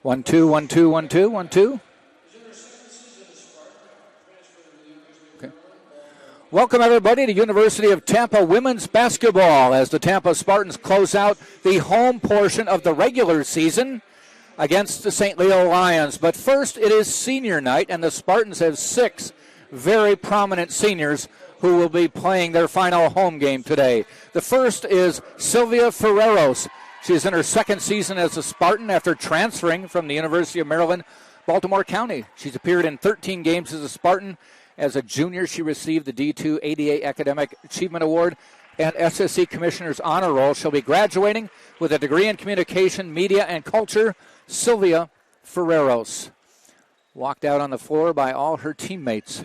1-2, 1-2, 1-2, 1-2. Okay. Welcome, everybody, to University of Tampa women's basketball as the Tampa Spartans close out the home portion of the regular season against the St. Leo Lions. But first, it is senior night, and the Spartans have 6 very prominent seniors who will be playing their final home game today. The first is Silvia Ferreros. She's in her second season as a Spartan after transferring from the University of Maryland, Baltimore County. She's appeared in 13 games as a Spartan. As a junior, she received the D2 ADA Academic Achievement Award and SSC Commissioner's Honor Roll. She'll be graduating with a degree in Communication, Media, and Culture. Silvia Ferreros walked out on the floor by all her teammates.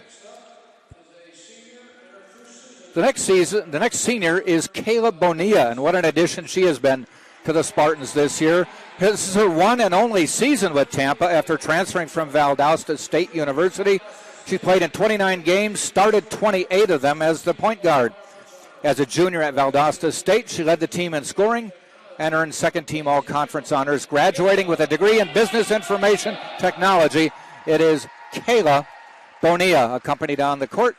The next senior is Kayla Bonilla, and what an addition she has been to the Spartans this year. This is her one and only season with Tampa after transferring from Valdosta State University. She played in 29 games, started 28 of them as the point guard. As a junior at Valdosta State, she led the team in scoring and earned second-team all-conference honors. Graduating with a degree in Business Information Technology, it is Kayla Bonilla, accompanied on the court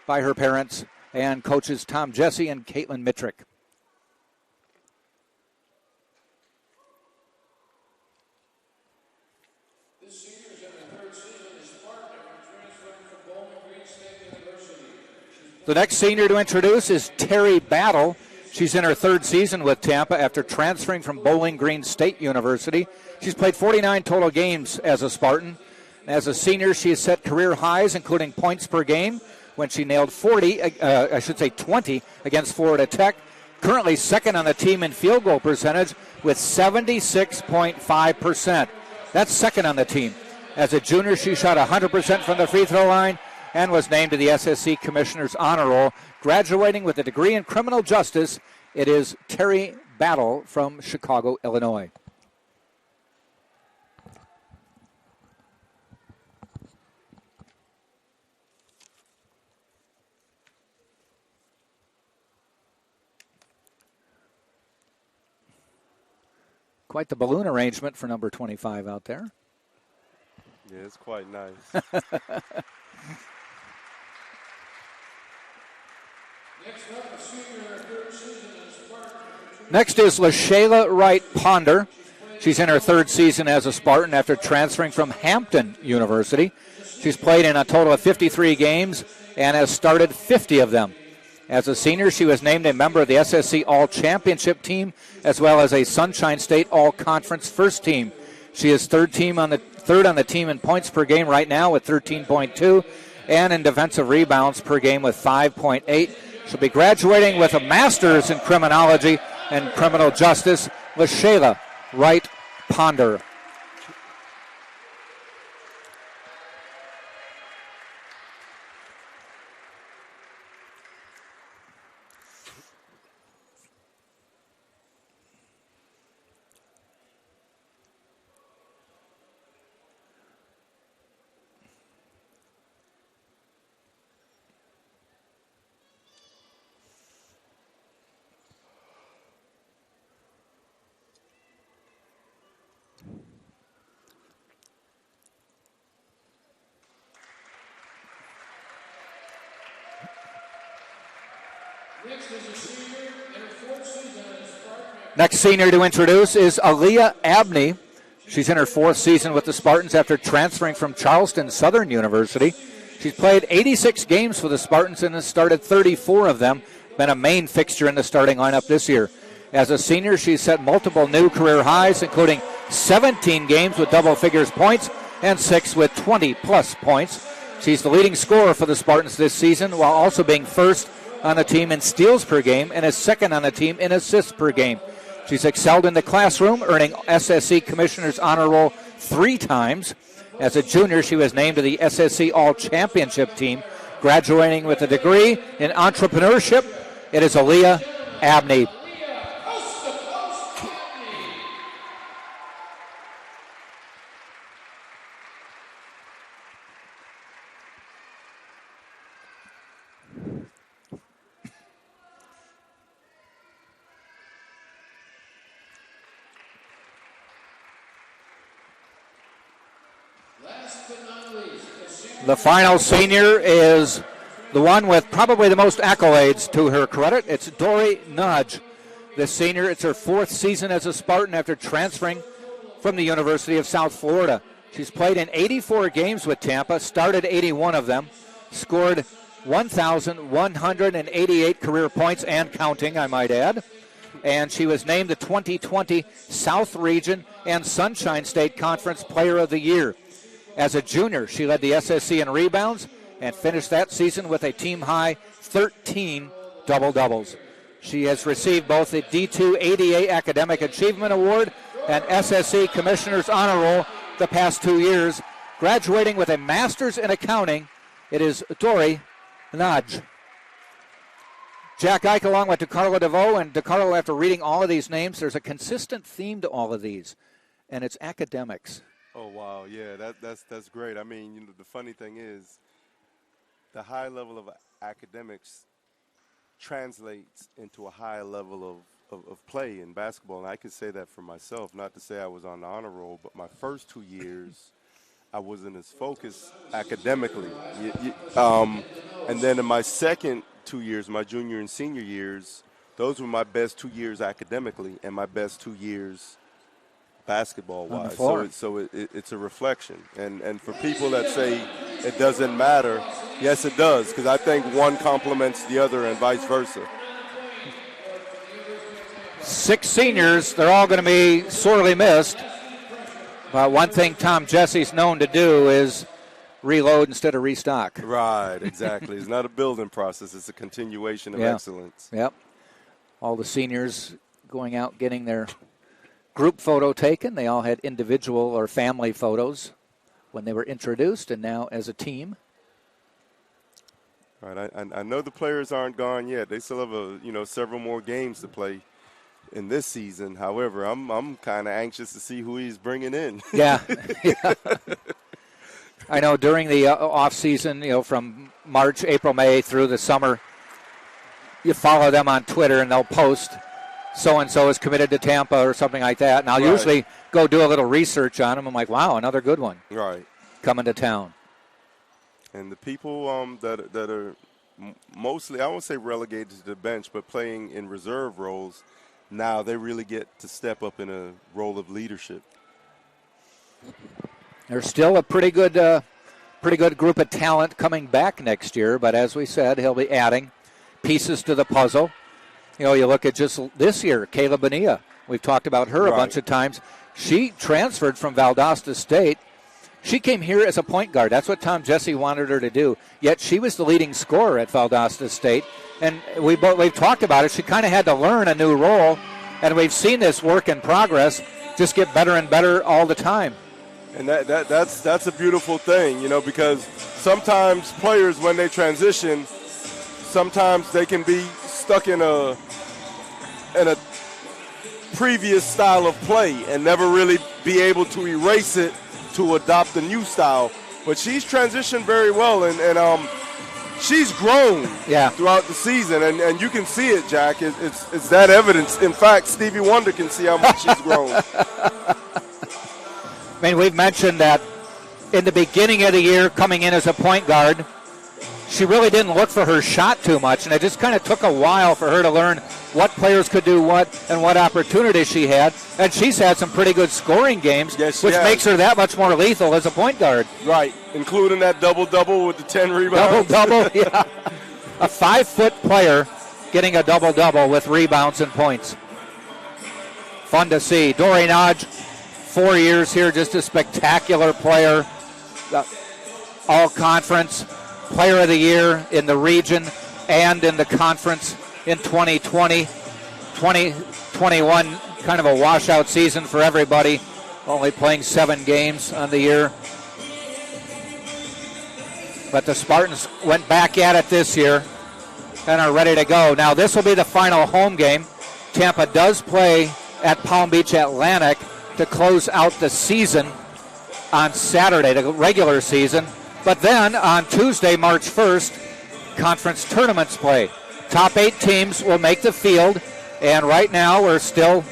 by her parents and coaches Tom Jesse and Caitlin Mitrick. The next senior to introduce is Terry Battle. She's in her third season with Tampa after transferring from Bowling Green State University. She's played 49 total games as a Spartan. As a senior, she has set career highs, including points per game, when she nailed 20 against Florida Tech. Currently second on the team in field goal percentage with 76.5%. That's second on the team. As a junior, she shot 100% from the free throw line and was named to the SSC Commissioner's Honor Roll. Graduating with a degree in criminal justice, it is Terry Battle from Chicago, Illinois. Quite the balloon arrangement for number 25 out there. Yeah, it's quite nice. Next is Lashayla Wright Ponder. She's in her third season as a Spartan after transferring from Hampton University. She's played in a total of 53 games and has started 50 of them. As a senior, she was named a member of the SSC All-Championship team as well as a Sunshine State All-Conference first team. She is third on the team in points per game right now with 13.2 and in defensive rebounds per game with 5.8. She'll be graduating with a master's in criminology and criminal justice. Lashayla Wright Ponder. Next senior to introduce is Aaliyah Abney. She's in her fourth season with the Spartans after transferring from Charleston Southern University. She's played 86 games for the Spartans and has started 34 of them. Been a main fixture in the starting lineup this year. As a senior, she's set multiple new career highs, including 17 games with double figures points and 6 with 20-plus points. She's the leading scorer for the Spartans this season, while also being first on the team in steals per game and is second on the team in assists per game. She's excelled in the classroom, earning SSC Commissioner's Honor Roll 3 times. As a junior, she was named to the SSC All-Championship team. Graduating with a degree in entrepreneurship, it is Aaliyah Abney. The final senior is the one with probably the most accolades to her credit. It's Dory Nudge. The senior, it's her 4th season as a Spartan after transferring from the University of South Florida. She's played in 84 games with Tampa, started 81 of them, scored 1,188 career points and counting, I might add. And she was named the 2020 South Region and Sunshine State Conference Player of the Year. As a junior, she led the SSC in rebounds and finished that season with a team-high 13 double-doubles. She has received both the D2 ADA Academic Achievement Award and SSC Commissioner's Honor Roll the past 2 years. Graduating with a Master's in Accounting, it is Dory Nudge. Jack Ike along with DeCarlo DeVoe, and DeCarlo, after reading all of these names, there's a consistent theme to all of these, and it's academics. Oh, wow. Yeah, that's great. I mean, you know, the funny thing is the high level of academics translates into a high level of play in basketball. And I could say that for myself, not to say I was on the honor roll, but my first 2 years, I wasn't as focused academically. And then in my second 2 years, my junior and senior years, those were my best 2 years academically and my best 2 years basketball-wise. So it's a reflection. And for people that say it doesn't matter, yes, it does, because I think one complements the other and vice versa. 6 seniors, they're all going to be sorely missed. But one thing Tom Jesse's known to do is reload instead of restock. Right, exactly. It's not a building process. It's a continuation of excellence. Yep. All the seniors going out getting their group photo taken. They all had individual or family photos when they were introduced, and now as a team. Right. I know the players aren't gone yet. They still have several more games to play in this season. However, I'm kind of anxious to see who he's bringing in. Yeah. I know during the off season, from March, April, May through the summer, you follow them on Twitter and they'll post so-and-so is committed to Tampa or something like that. And I'll usually go do a little research on them. I'm like, wow, another good one. Right. Coming to town. And the people that are mostly, I won't say relegated to the bench, but playing in reserve roles, now they really get to step up in a role of leadership. There's still a pretty good group of talent coming back next year, but as we said, he'll be adding pieces to the puzzle. You look at just this year, Kayla Bonilla. We've talked about her a bunch of times. She transferred from Valdosta State. She came here as a point guard. That's what Tom Jesse wanted her to do. Yet she was the leading scorer at Valdosta State. And we've talked about it. She kind of had to learn a new role. And we've seen this work in progress just get better and better all the time. And that's a beautiful thing, because sometimes players, when they transition, sometimes they can be stuck in a previous style of play and never really be able to erase it to adopt a new style. But she's transitioned very well, and she's grown throughout the season, and you can see it, Jack. It's that evidence. In fact, Stevie Wonder can see how much she's grown. I mean, we've mentioned that in the beginning of the year, coming in as a point guard, she really didn't look for her shot too much, and it just kind of took a while for her to learn what players could do what and what opportunities she had. And she's had some pretty good scoring games, which makes her that much more lethal as a point guard. Right, including that double-double with the 10 rebounds. Double-double, yeah. A 5-foot player getting a double-double with rebounds and points. Fun to see. Dory Nodge, 4 years here, just a spectacular player. All-conference player of the year in the region and in the conference in 2020. 2021, kind of a washout season for everybody, only playing 7 games on the year. But the Spartans went back at it this year and are ready to go. Now, this will be the final home game. Tampa does play at Palm Beach Atlantic to close out the season on Saturday, the regular season. But then on Tuesday, March 1st, conference tournaments play. Top 8 teams will make the field, and right now we're still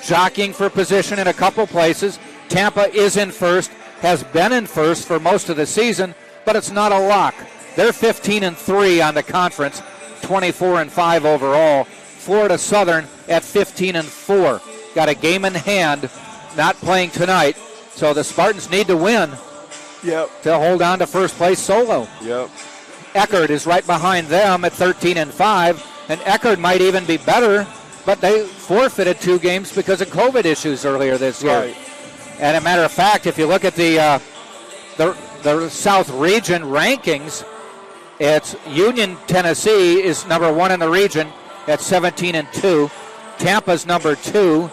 jockeying for position in a couple places. Tampa is in first. has been in first for most of the season, but it's not a lock. They're 15-3 on the conference, 24-5 overall. Florida Southern at 15-4. Got a game in hand, not playing tonight. So the Spartans need to win to hold on to first place solo. Yep. Eckerd is right behind them at 13-5, and Eckerd might even be better, but they forfeited 2 games because of COVID issues earlier this year. Right. And a matter of fact, if you look at the South Region rankings, it's Union, Tennessee is number 1 in the region at 17-2. Tampa's number 2,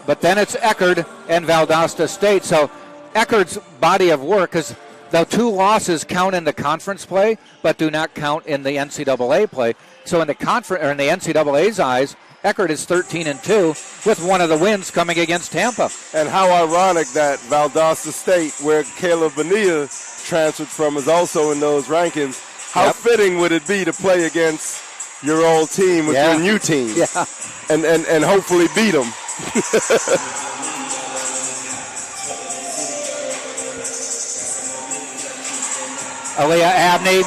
but then it's Eckerd and Valdosta State. So Eckerd's body of work is the 2 losses count in the conference play, but do not count in the NCAA play. So in the in the NCAA's eyes, Eckerd is 13-2 with one of the wins coming against Tampa. And how ironic that Valdosta State, where Caleb Bonilla transferred from, is also in those rankings. How fitting would it be to play against your old team with your new team and hopefully beat them? Aaliyah Abney,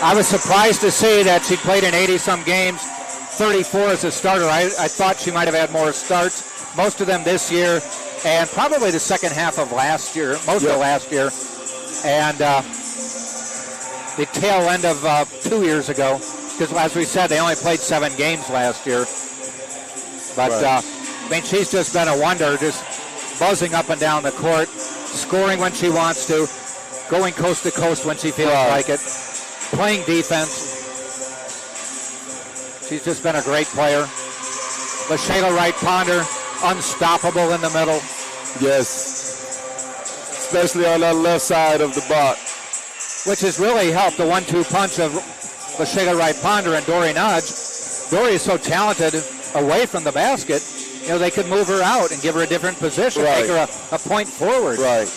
I was surprised to see that she played in 80-some games, 34 as a starter. I thought she might have had more starts, most of them this year, and probably the second half of last year, most of last year, and the tail end of 2 years ago, because as we said, they only played 7 games last year. But, I mean, she's just been a wonder, just buzzing up and down the court, scoring when she wants to, going coast to coast when she feels like it, playing defense. She's just been a great player. Lashayla Wright Ponder, unstoppable in the middle. Yes, especially on that left side of the box. Which has really helped the 1-2 punch of Lashayla Wright Ponder and Dory Nudge. Dory is so talented away from the basket, you know, they could move her out and give her a different position, make her a point forward. Right.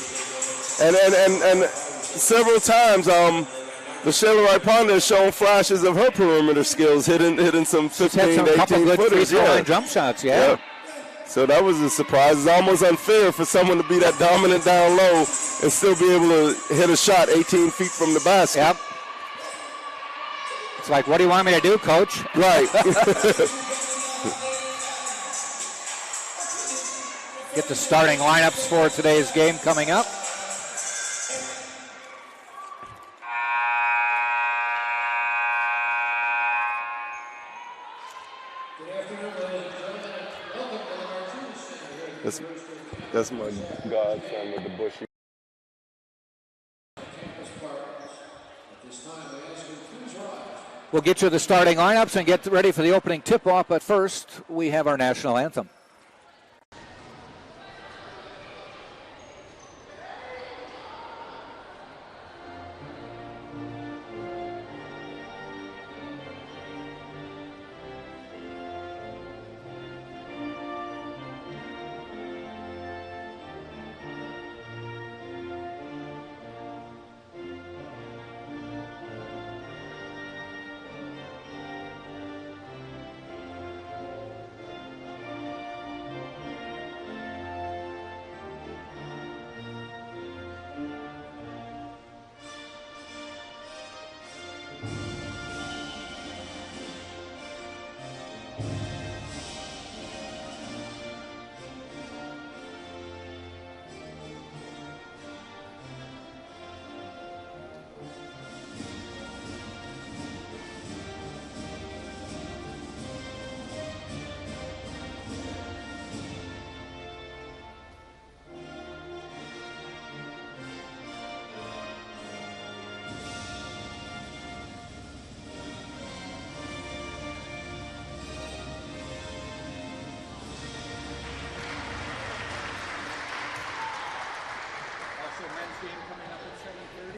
And several times, Lashayla Wright Ponder has shown flashes of her perimeter skills, hitting some 15 to 18 footers. Jump shots, So that was a surprise. It's almost unfair for someone to be that dominant down low and still be able to hit a shot 18 feet from the basket. Yep. It's like, what do you want me to do, coach? Right. Get the starting lineups for today's game coming up. That's my godson with the bushy. We'll get you the starting lineups and get ready for the opening tip-off, but first we have our national anthem.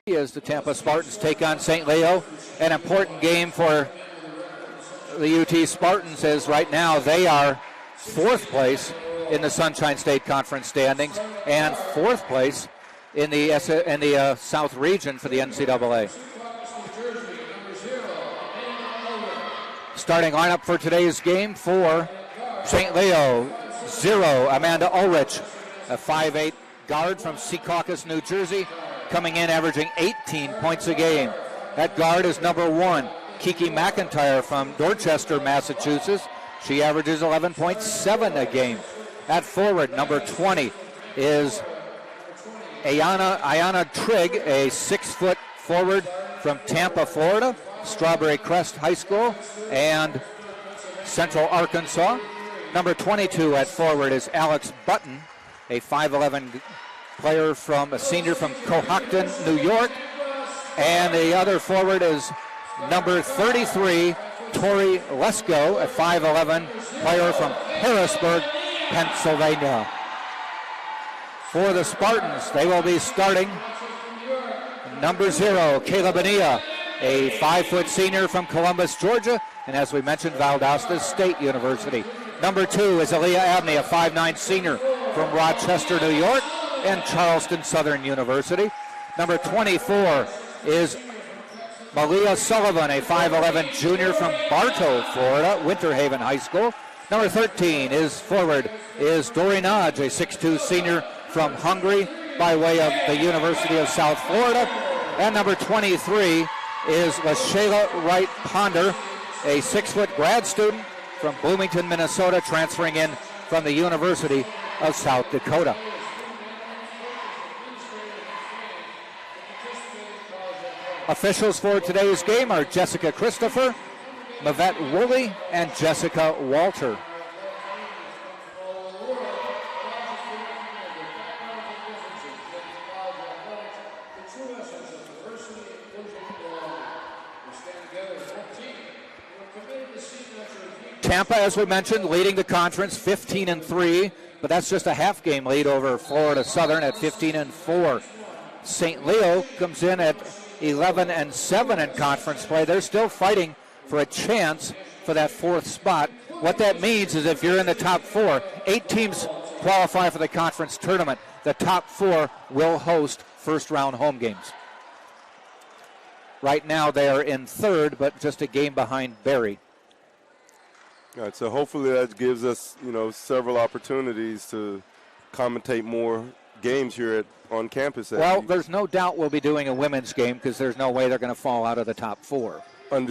As the Tampa Spartans take on St. Leo, an important game for the UT Spartans, as right now they are 4th place in the Sunshine State Conference standings and 4th place in the South Region for the NCAA. Starting lineup for today's game for St. Leo: 0, Amanda Ulrich, a 5'8" guard from Secaucus, New Jersey, coming in averaging 18 points a game. That guard is number 1, Kiki McIntyre from Dorchester, Massachusetts. She averages 11.7 a game. At forward, number 20 is Ayanna Trigg, a 6-foot forward from Tampa, Florida, Strawberry Crest High School, and Central Arkansas. Number 22 at forward is Alex Button, a 5'11 player from a senior from Cohocton, New York. And the other forward is number 33, Tori Lesko, a 5'11 player from Harrisburg, Pennsylvania. For the Spartans, they will be starting number 0, Kayla Bonilla, a 5-foot senior from Columbus, Georgia, and as we mentioned, Valdosta State University. Number 2 is Aaliyah Abney, a 5'9 senior from Rochester, New York, and Charleston Southern University. Number 24 is Malia Sullivan, a 5'11 junior from Bartow, Florida, Winter Haven High School. Number 13 is forward is Dori Nodge, a 6'2 senior from Hungary by way of the University of South Florida. And number 23 is Lashayla Wright Ponder, a 6-foot grad student from Bloomington, Minnesota, transferring in from the University of South Dakota. Officials for today's game are Jessica Christopher, Mavette Woolley, and Jessica Walter. Tampa, as we mentioned, leading the conference 15-3, but that's just a half game lead over Florida Southern at 15-4. St. Leo comes in at 11-7 in conference play. They're still fighting for a chance for that 4th spot. What that means is if you're in the top 4, 8 teams qualify for the conference tournament. The top 4 will host first-round home games. Right now they are in 3rd, but just a game behind Barry. All right, so hopefully that gives us, several opportunities to commentate more games here on campus. Well, there's no doubt we'll be doing a women's game because there's no way they're going to fall out of the top 4.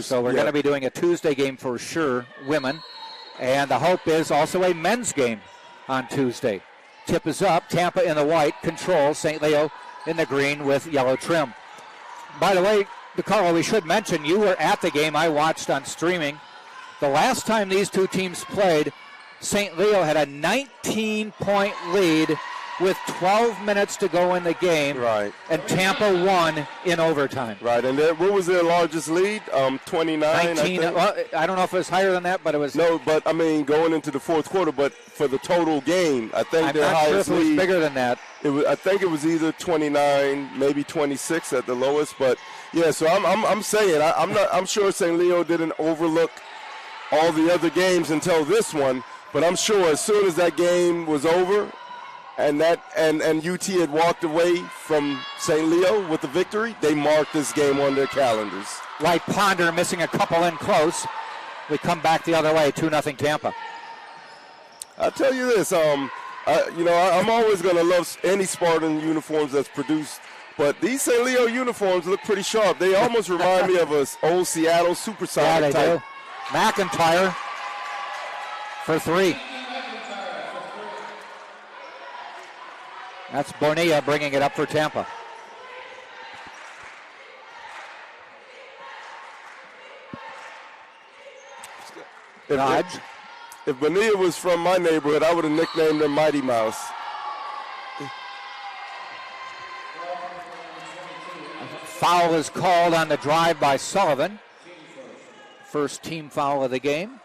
So we're going to be doing a Tuesday game for sure, women. And the hope is also a men's game on Tuesday. Tip is up. Tampa in the white controls. St. Leo in the green with yellow trim. By the way, DeCarlo, we should mention you were at the game. I watched on streaming. The last time these two teams played, St. Leo had a 19-point lead with 12 minutes to go in the game. Right. And Tampa won in overtime. Right. And what was their largest lead? 29, 19. I don't know if it was higher than that, but it was. No, but, going into the 4th quarter, but for the total game, I think their highest lead. I'm not sure if it was bigger than that. I think it was either 29, maybe 26 at the lowest. But, yeah, so I'm saying, I'm sure St. Leo didn't overlook all the other games until this one, but I'm sure as soon as that game was over and UT had walked away from St. Leo with the victory, they marked this game on their calendars. Wright Ponder missing a couple in close. We come back the other way, 2-0 Tampa. I'll tell you this, I'm always going to love any Spartan uniforms that's produced, but these St. Leo uniforms look pretty sharp. They almost remind me of an old Seattle Supersonic type. Do. McIntyre for 3. That's Bonilla bringing it up for Tampa. If Bonilla was from my neighborhood, I would have nicknamed him Mighty Mouse. Foul is called on the drive by Sullivan. First team foul of the game.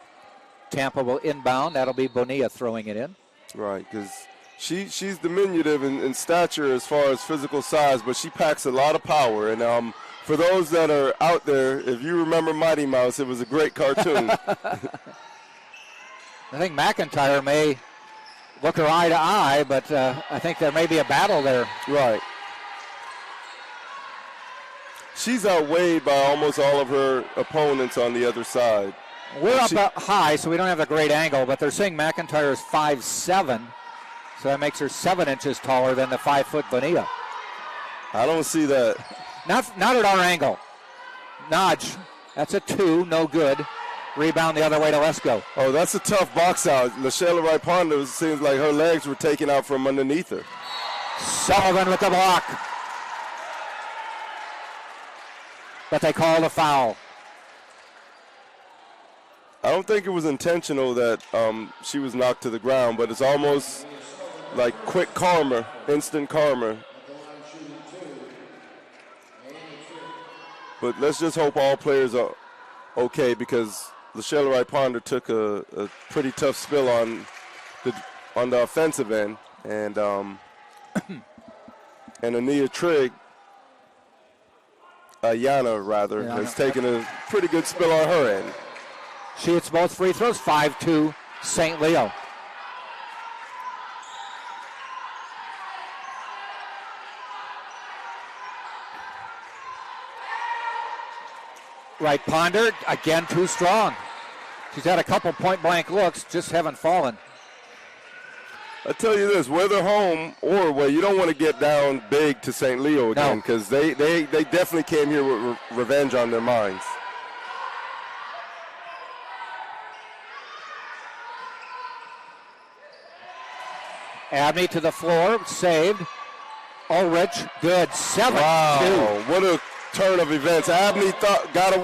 Tampa will inbound. That'll be Bonilla throwing it in. Right, because she's diminutive in stature as far as physical size, but she packs a lot of power. And for those that are out there, if you remember Mighty Mouse, it was a great cartoon. I think McIntyre may look her eye to eye, but I think there may be a battle there. Right. She's outweighed by almost all of her opponents on the other side. We're up high, so we don't have a great angle, but they're saying McIntyre is 5'7", So that makes her 7 inches taller than the 5-foot Bonilla. I don't see that. Not at our angle. Nodge. That's a 2, no good. Rebound the other way to Lesko. Oh, that's a tough box out. Lashayla Wright Ponder, seems like her legs were taken out from underneath her. Sullivan with the block. But they called a foul. I don't think it was intentional that she was knocked to the ground, but it's almost like quick karma, instant karma. But let's just hope all players are okay, because Lashayla Wright Ponder took a pretty tough spill on the offensive end, and Ania Trigg, Yana rather, has taken a pretty good spill on her end. She hits both free throws, 5-2 St. Leo. Wright Ponder, again too strong. She's had a couple point-blank looks, just haven't fallen. I tell you this, whether home or away, you don't want to get down big to St. Leo again, because they definitely came here with revenge on their minds. Abney to the floor, saved. Ulrich, good, 7-2. Wow, what a turn of events. Abney got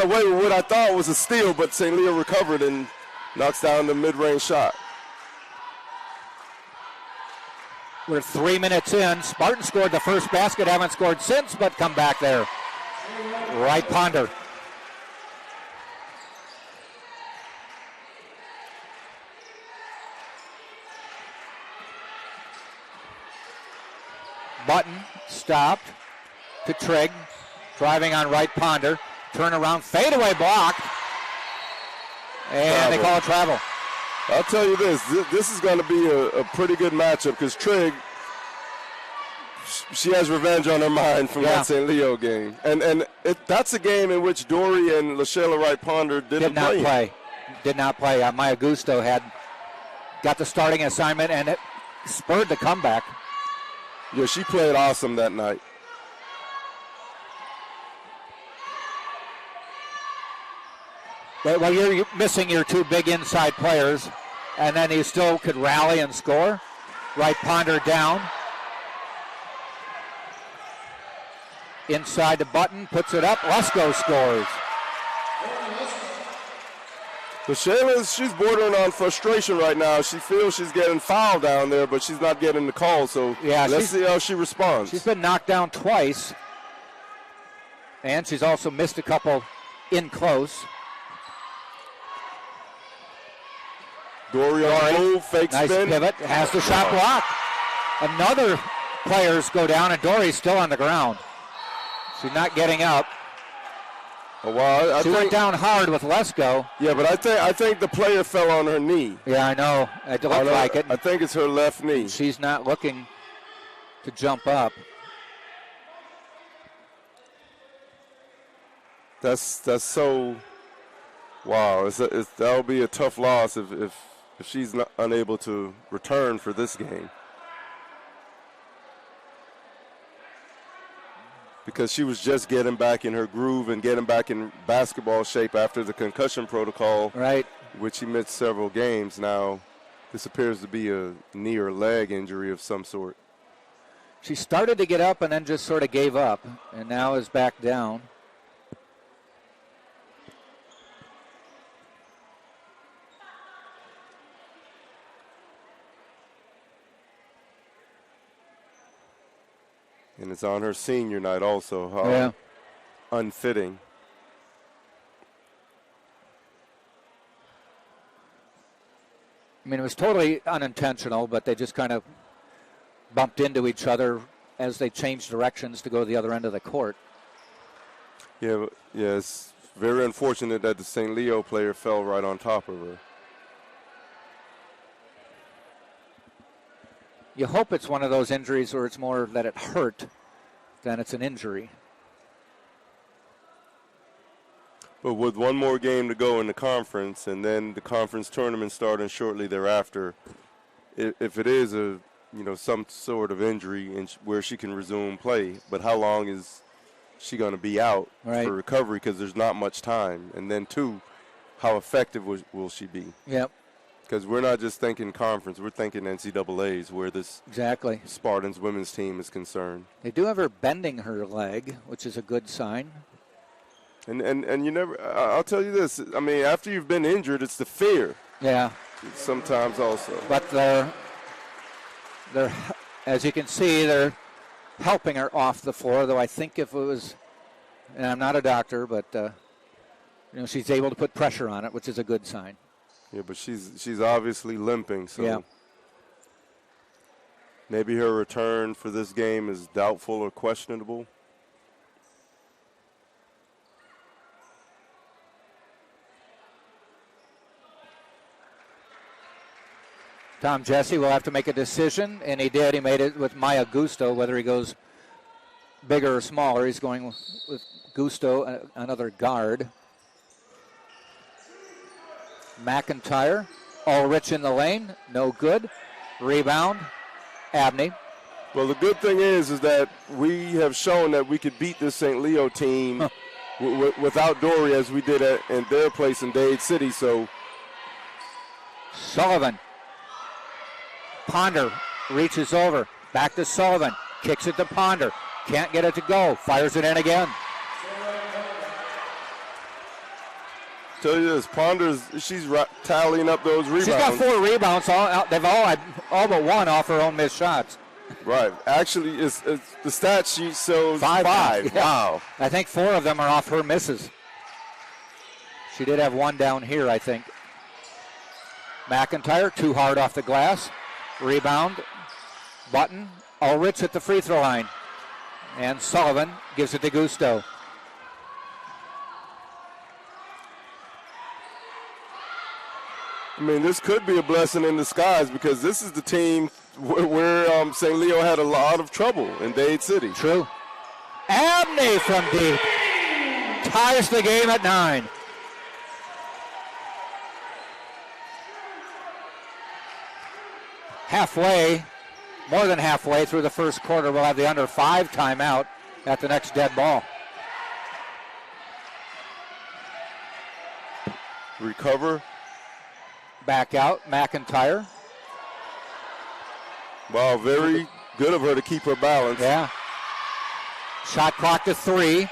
away with what I thought was a steal, but St. Leo recovered and knocks down the mid-range shot. We're 3 minutes in. Spartans scored the first basket, haven't scored since, but come back there. Wright Ponder. Button stopped to Trigg, driving on Wright Ponder. Turnaround, fadeaway block, and they call it travel. I'll tell you this is going to be a pretty good matchup, because Trigg, she has revenge on her mind from that St. Leo game. And that's a game in which Dory and Lashayla Wright Ponder did not play. Did not play. Maya Gusto got the starting assignment, and it spurred the comeback. Yeah, she played awesome that night. Well, you're missing your 2 big inside players, and then you still could rally and score. Wright Ponder down. Inside the Button, puts it up. Lesko scores. Lashayla, she's bordering on frustration right now. She feels she's getting fouled down there, but she's not getting the call. So let's see how she responds. She's been knocked down twice, and she's also missed a couple in close. Dory on the move, fake nice spin. Pivot, has the shot blocked. Another players go down, and Dory's still on the ground. She's not getting up. Oh, wow. She went down hard with Lesko. Yeah, but I think the player fell on her knee. Yeah, I know. It looked like it. I think it's her left knee. She's not looking to jump up. That's so. Wow, that'll be a tough loss if she's not unable to return for this game. Because she was just getting back in her groove and getting back in basketball shape after the concussion protocol, right? Which she missed several games. Now, this appears to be a knee or leg injury of some sort. She started to get up and then just sort of gave up, and now is back down. And it's on her senior night also. How unfitting. I mean, it was totally unintentional, but they just kind of bumped into each other as they changed directions to go to the other end of the court. Yeah, it's very unfortunate that the St. Leo player fell right on top of her. You hope it's one of those injuries where it's more that it hurt than it's an injury. But with one more game to go in the conference, and then the conference tournament starting shortly thereafter, if it is some sort of injury and where she can resume play, but how long is she going to be out for recovery, because there's not much time? And then, two, how effective will she be? Yep. Because we're not just thinking conference, we're thinking NCAAs, where this Spartans women's team is concerned. They do have her bending her leg, which is a good sign. And you never, I'll tell you this, I mean, after you've been injured, it's the fear. Yeah. Sometimes also. But they're, as you can see, they're helping her off the floor, though I think if it was, and I'm not a doctor, but she's able to put pressure on it, which is a good sign. Yeah, but she's obviously limping, so maybe her return for this game is doubtful or questionable. Tom Jesse will have to make a decision, and he did. He made it with Maya Gusto, whether he goes bigger or smaller. He's going with Gusto, another guard. McIntyre, Ulrich in the lane, no good. Rebound, Abney. Well, the good thing is that we have shown that we could beat this St. Leo team without Dory, as we did in their place in Dade City. So Sullivan. Ponder reaches over. Back to Sullivan. Kicks it to Ponder. Can't get it to go. Fires it in again. Tell you this, she's tallying up those rebounds. She's got 4 rebounds. They've all but one off her own missed shots. Right. Actually, it's the stat sheet shows 5. Yeah. Wow. I think 4 of them are off her misses. She did have one down here, I think. McIntyre, too hard off the glass. Rebound. Button. Ulrich at the free throw line. And Sullivan gives it to Gusto. I mean, this could be a blessing in disguise, because this is the team where St. Leo had a lot of trouble in Dade City. True. Abney from deep ties the game at 9. More than halfway through the first quarter, we'll have the under 5 timeout at the next dead ball. Recover. Back out, McIntyre. Wow, very good of her to keep her balance. Yeah. Shot clock to 3,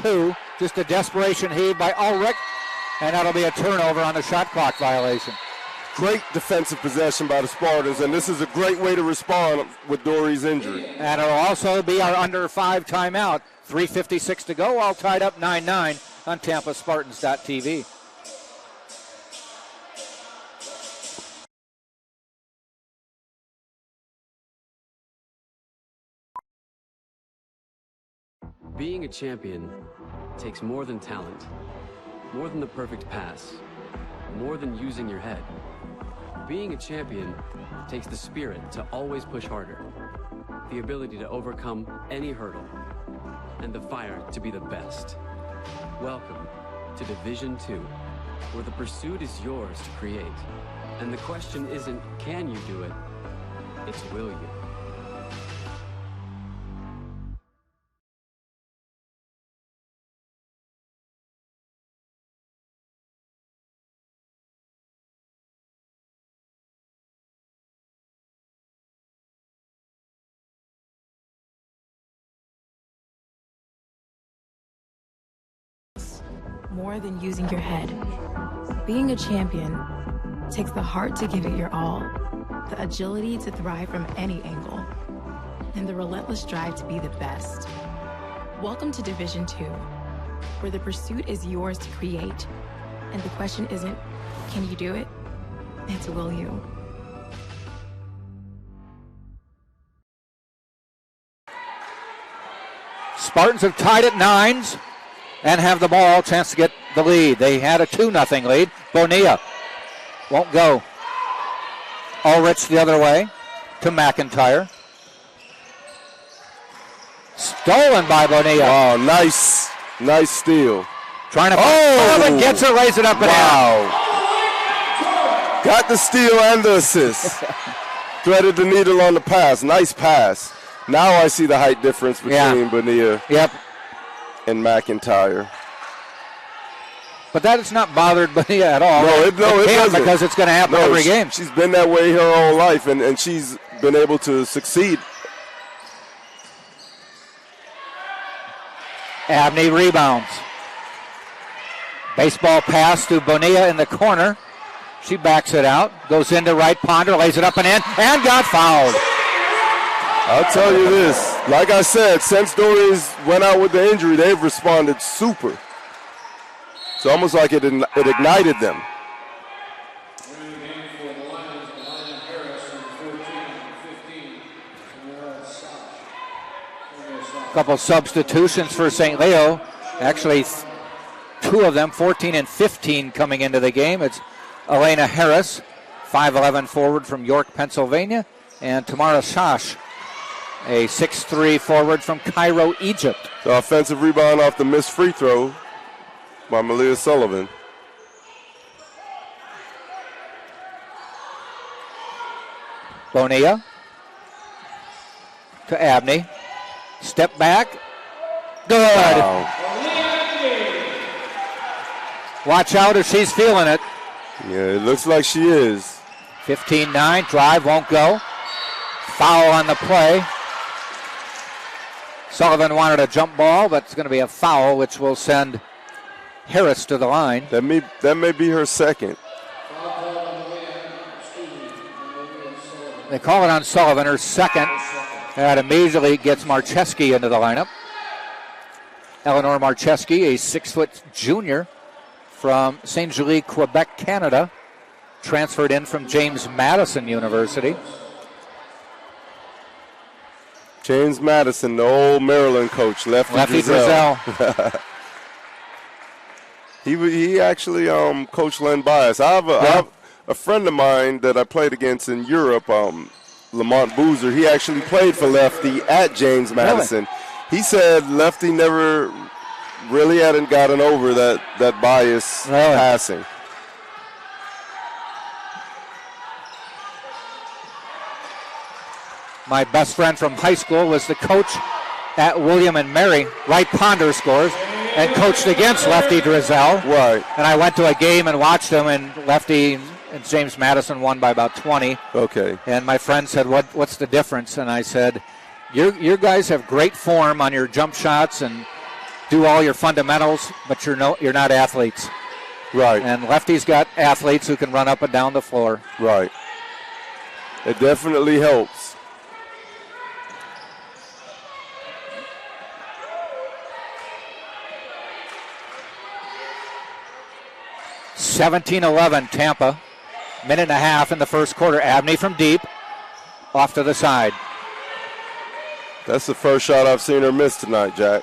2. Just a desperation heave by Ulrich, and that'll be a turnover on the shot clock violation. Great defensive possession by the Spartans, and this is a great way to respond with Dory's injury. And it'll also be our under 5 timeout. 3:56 to go, all tied up 9-9 on TampaSpartans.tv. Being a champion takes more than talent, more than the perfect pass, more than using your head. Being a champion takes the spirit to always push harder, the ability to overcome any hurdle, and the fire to be the best. Welcome to Division II, where the pursuit is yours to create. And the question isn't, can you do it? It's, will you? More than using your head. Being a champion takes the heart to give it your all, the agility to thrive from any angle, and the relentless drive to be the best. Welcome to Division II, where the pursuit is yours to create, and the question isn't, can you do it? It's, will you? Spartans have tied at 9s. And have the ball, chance to get the lead. They had a 2-0 lead. Bonilla won't go. Ulrich the other way to McIntyre. Stolen by Bonilla. Wow, nice steal. Trying to Sullivan gets it, lays it up and wow. Got the steal and the assist. threaded the needle on the pass. Nice pass. Now I see the height difference between Bonilla and McIntyre. But that has not bothered Bonilla at all. It doesn't. Because it's going to happen every game. She's been that way her whole life, and she's been able to succeed. Abney rebounds. Baseball pass to Bonilla in the corner. She backs it out, goes into Wright Ponder, lays it up and in, and got fouled. I'll tell you this. Like I said, since Doris went out with the injury, they've responded super. It's almost like it ignited them. A couple substitutions for St. Leo. Actually, two of them, 14 and 15, coming into the game. It's Elena Harris, 5'11" forward from York, Pennsylvania, and Tamara Shash, a 6'3" forward from Cairo, Egypt. The offensive rebound off the missed free throw by Malia Sullivan. Bonilla to Abney. Step back. Good. Wow. Watch out if she's feeling it. Yeah, it looks like she is. 15-9. Drive won't go. Foul on the play. Sullivan wanted a jump ball, but it's going to be a foul, which will send Harris to the line. That may be her second. They call it on Sullivan, her second. That immediately gets Marcheski into the lineup. Eleanor Marcheski, a 6-foot junior from St. Julie, Quebec, Canada, transferred in from James Madison University. James Madison, the old Maryland coach, Lefty Drizel. He actually coached Len Bias. I have a friend of mine that I played against in Europe, Lamont Boozer. He actually played for Lefty at James Madison. Really? He said Lefty never really hadn't gotten over that bias passing. My best friend from high school was the coach at William and Mary. Wright Ponder scores and coached against Lefty Drizel. Right. And I went to a game and watched him, and Lefty and James Madison won by about 20. Okay. And my friend said, what's the difference? And I said, you guys have great form on your jump shots and do all your fundamentals, but you're not athletes. Right. And Lefty's got athletes who can run up and down the floor. Right. It definitely helps. (17-11) Tampa. Minute and a half in the first quarter. Abney from deep. Off to the side. That's the first shot I've seen her miss tonight, Jack.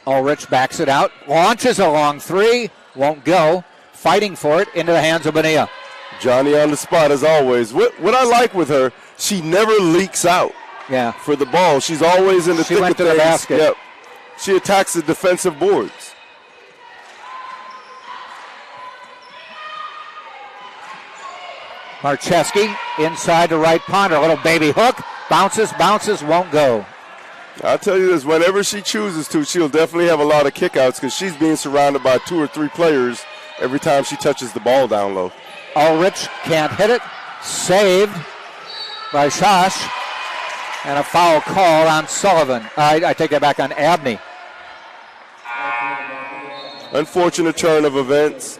Ulrich backs it out. Launches a long three. Won't go. Fighting for it into the hands of Bonilla. Johnny on the spot as always. What I like with her, she never leaks out for the ball. She's always in the thick of things. She went to the basket. Yep. She attacks the defensive boards. Marcheski inside to Wright Ponder. A little baby hook. Bounces, won't go. I'll tell you this, whenever she chooses to, she'll definitely have a lot of kickouts because she's being surrounded by 2 or 3 players every time she touches the ball down low. Ulrich can't hit it. Saved by Shash. And a foul call on Sullivan. I take that back, on Abney. Unfortunate turn of events.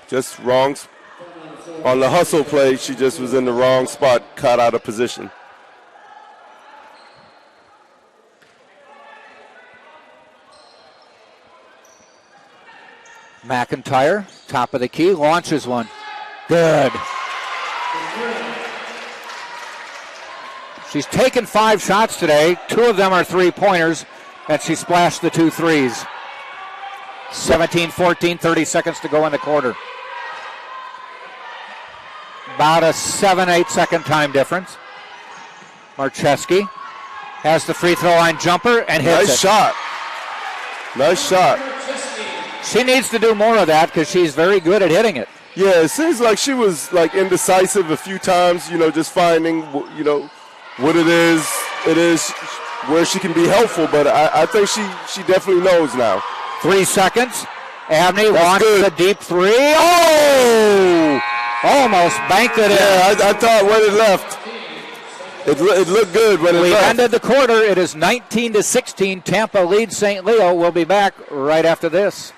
Just wrong. On the hustle play, she just was in the wrong spot, caught out of position. McIntyre, top of the key, launches one. Good. She's taken 5 shots today. 2 of them are 3-pointers, and she splashed the 2 threes. 17-14, 30 seconds to go in the quarter. About a 7-8 second time difference. Marcheski has the free throw line jumper and hits it. Nice shot. Nice shot. She needs to do more of that because she's very good at hitting it. Yeah, it seems like she was like indecisive a few times, just finding, what it is where she can be helpful. But I think she definitely knows now. 3 seconds. Abney wants the deep three. Oh! Almost banked it in. Yeah, I thought when it left, it looked good when it left. We ended the quarter. It is 19-16. Tampa leads St. Leo. We'll be back right after this.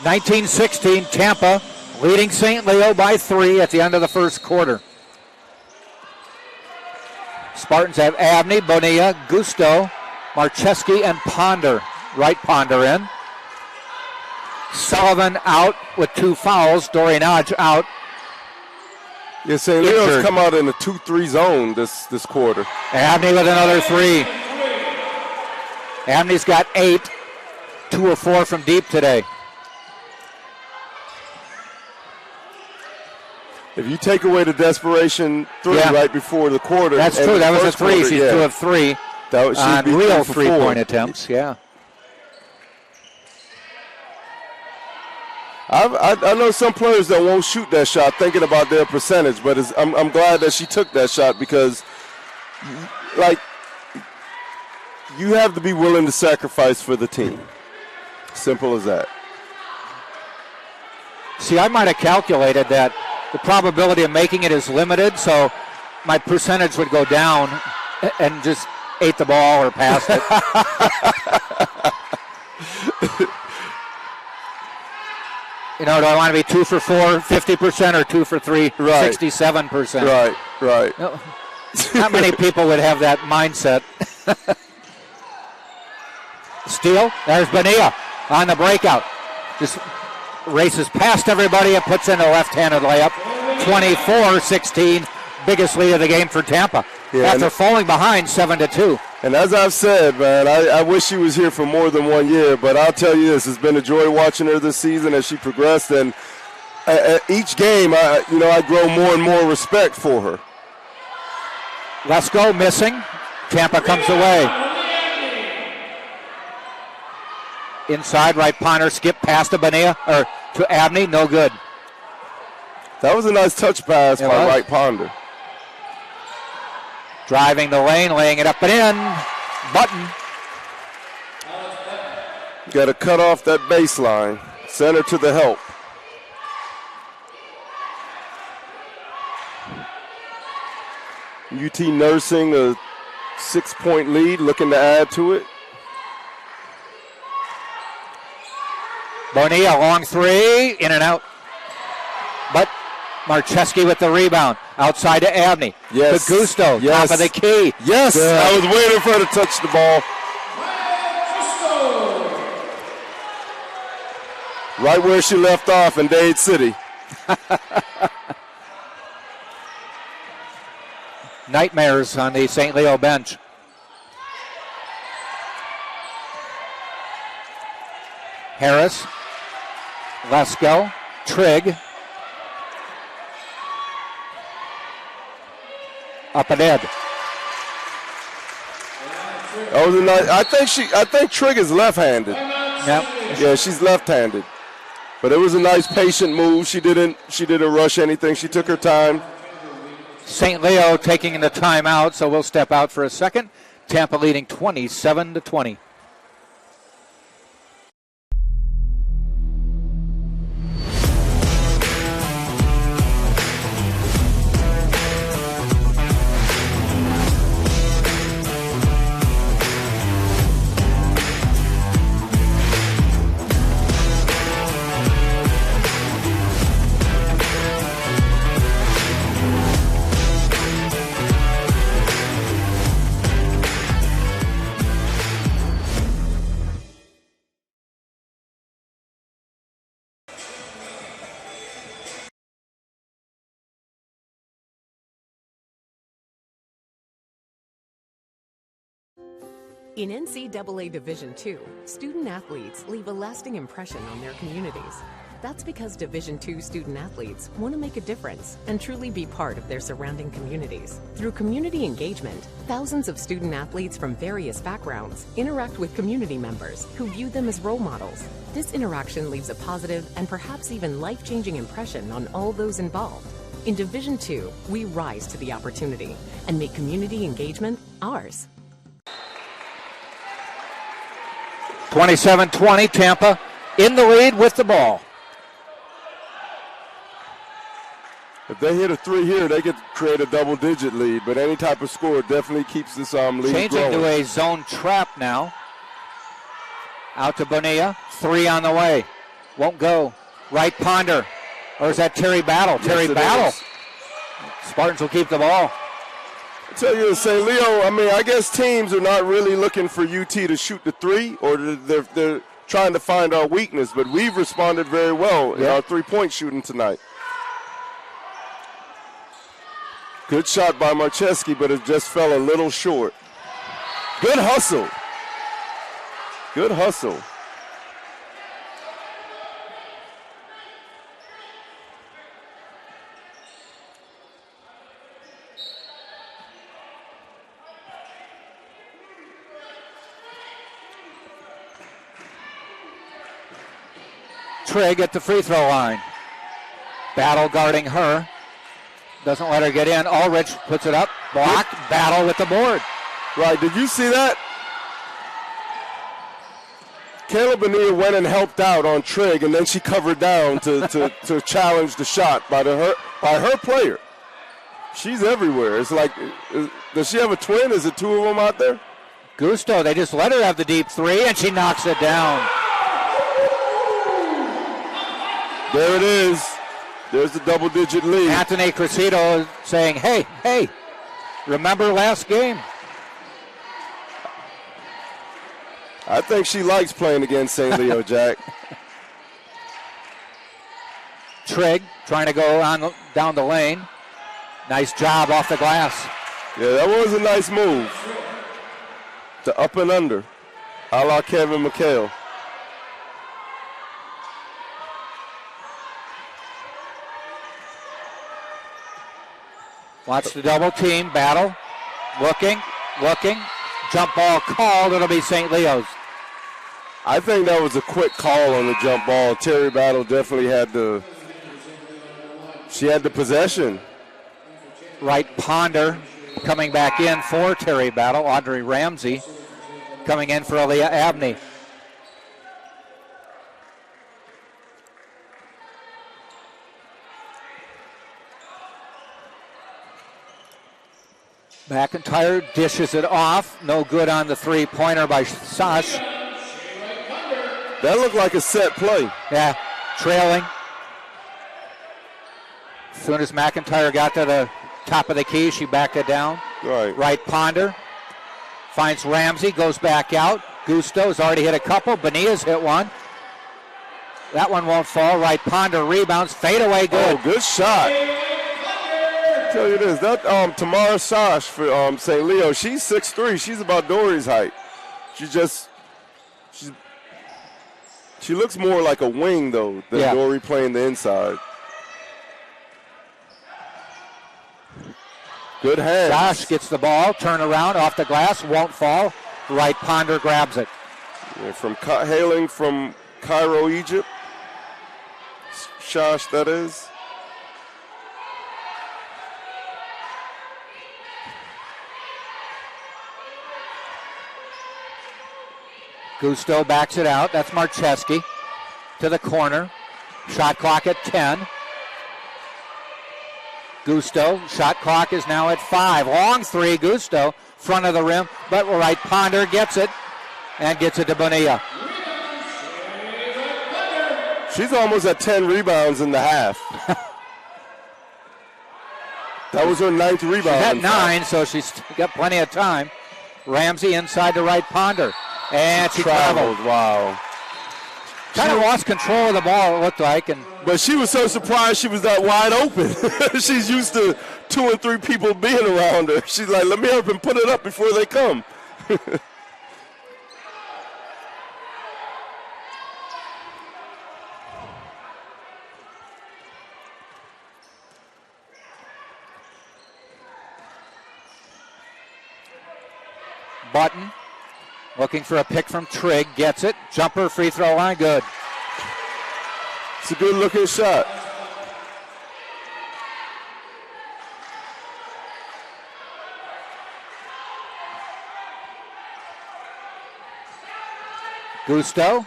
(1916) Tampa leading St. Leo by 3 at the end of the first quarter. Spartans have Abney, Bonilla, Gusto, Marcheski, and Ponder. Wright Ponder in. Sullivan out with 2 fouls. Dorianage out. Yeah, St. Leo's come out in a 2-3 zone this quarter. Abney with another 3. Abney's got 8. 2 or 4 from deep today. If you take away the desperation 3 right before the quarter. That's true. That was a 3. She's 2 of 3 on real 3-point attempts. Yeah. I know some players that won't shoot that shot thinking about their percentage, but I'm glad that she took that shot because, you have to be willing to sacrifice for the team. Simple as that. See, I might have calculated that the probability of making it is limited, so my percentage would go down and just ate the ball or passed it. Do I want to be 2 for 4, 50%, or 2 for 3, 67%? Right. No, not many people would have that mindset. Steal. There's Bonilla on the breakout. Just races past everybody and puts in a left-handed layup. 24-16, biggest lead of the game for Tampa. After falling behind 7-2. And as I've said, man, I wish she was here for more than 1 year, but I'll tell you this, it's been a joy watching her this season as she progressed, and each game, I grow more and more respect for her. Lesko missing. Tampa comes away. Inside, Wright Ponder skip past to Bonilla, or to Abney, no good. That was a nice touch pass by Wright Ponder. Driving the lane, laying it up and in. Button. Got to cut off that baseline. Center to the help. UT nursing a 6-point lead, looking to add to it. Bonilla, long 3, in and out. But Marcheski with the rebound. Outside to Abney. Yes. To Gusto, top of the key. Yes, good. I was waiting for her to touch the ball. Right where she left off in Dade City. Nightmares on the St. Leo bench. Harris. Lesko. Trigg. Up and in. That was a nice. I think Trigg is left-handed. Yep. Yeah, she's left-handed. But it was a nice patient move. She didn't rush anything. She took her time. St. Leo taking the timeout, so we'll step out for a second. Tampa leading 27-20. In NCAA Division II, student-athletes leave a lasting impression on their communities. That's because Division II student-athletes want to make a difference and truly be part of their surrounding communities. Through community engagement, thousands of student-athletes from various backgrounds interact with community members who view them as role models. This interaction leaves a positive and perhaps even life-changing impression on all those involved. In Division II, we rise to the opportunity and make community engagement ours. 27-20, Tampa in the lead with the ball. If they hit a three here, they could create a double-digit lead, but any type of score definitely keeps this lead Changing growing. to a zone trap now. Out to Bonilla, three on the way. Won't go. Wright Ponder, or is that Terry Battle? Yes, Terry Battle. is. Spartans will keep the ball. I tell you, St. Leo, I guess teams are not really looking for UT to shoot the three, or they're trying to find our weakness, but we've responded very well in our three-point shooting tonight. Good shot by Marcheski, but it just fell a little short. Good hustle. Good hustle. Trigg at the free throw line. Battle guarding her. Doesn't let her get in. Ulrich puts it up. Blocked. Battle with the board. Right, did you see that? Kayla Bonilla went and helped out on Trigg, and then she covered down to challenge the shot by her player. She's everywhere. It's like, does she have a twin? Is it two of them out there? Gusto, they just let her have the deep three, and she knocks it down. There it is. There's the double-digit lead. Anthony Cressito saying, hey, remember last game? I think she likes playing against St. Leo, Jack. Trigg trying to go on down the lane. Nice job off the glass. Yeah, that was a nice move. The up and under, a la Kevin McHale. Watch the double team battle. Looking. Jump ball called. It'll be St. Leo's. I think that was a quick call on the jump ball. Terry Battle definitely had the possession. Wright Ponder coming back in for Terry Battle. Audrey Ramsey coming in for Aaliyah Abney. McIntyre dishes it off. No good on the three-pointer by Sash. That looked like a set play. Yeah, trailing. As soon as McIntyre got to the top of the key, she backed it down. Right. Wright Ponder finds Ramsey, goes back out. Gusto's already hit a couple. Bonilla's hit one. That one won't fall. Wright Ponder rebounds. Fade away good. Oh, good shot. I'll tell you this, that Tamara Sash for St. Leo, she's 6'3". She's about Dory's height. She looks more like a wing, though, than Dory playing the inside. Good hands. Josh gets the ball, turn around, off the glass, won't fall. Wright Ponder grabs it. Yeah, hailing from Cairo, Egypt. Shosh, that is. Gusto backs it out. That's Marcheski to the corner. Shot clock at 10. Gusto, shot clock is now at 5. Long three, Gusto, front of the rim, but Wright Ponder gets it and gets it to Bonilla. She's almost at 10 rebounds in the half. That was her 9th rebound. She's at 9, so she's got plenty of time. Ramsey inside to Wright Ponder. And she traveled. Wow. Kind of lost control of the ball, it looked like. But she was so surprised she was that wide open. She's used to 2 and 3 people being around her. She's like, let me help and put it up before they come. Button looking for a pick from Trigg, gets it. Jumper, free throw line, good. It's a good looking shot. Gusto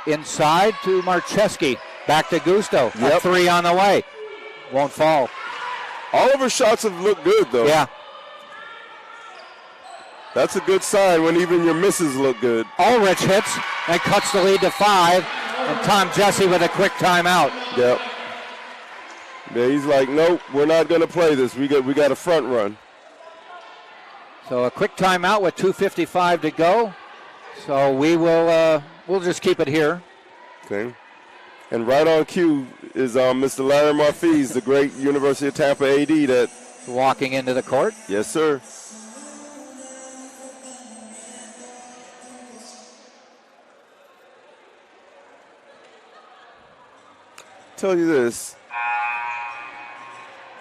inside to Marcheski. Back to Gusto. Yep. A 3 on the way. Won't fall. All of her shots have looked good, though. Yeah. That's a good sign when even your misses look good. Ulrich hits and cuts the lead to 5. And Tom Jesse with a quick timeout. Yep. Yeah, he's like, nope, we're not going to play this. We got a front run. So a quick timeout with 2:55 to go. So we'll just keep it here. Okay. And right on cue is Mr. Larry Marfiz, the great University of Tampa AD that walking into the court. Yes, sir. Tell you this.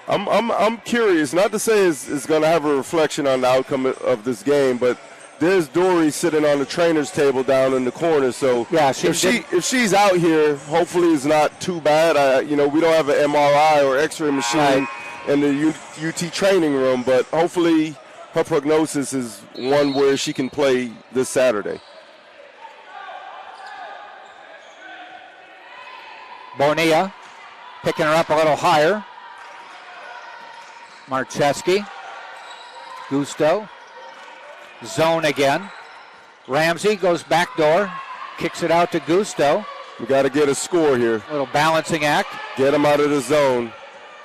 I'm curious, not to say it's going to have a reflection on the outcome of this game, but there's Dory sitting on the trainer's table down in the corner. So yeah, if she's out here, hopefully it's not too bad. We don't have an MRI or X-ray machine in the UT training room, but hopefully her prognosis is one where she can play this Saturday. Bonilla picking her up a little higher. Marcheski. Gusto. Zone again. Ramsey goes back door. Kicks it out to Gusto. We got to get a score here. A little balancing act. Get him out of the zone.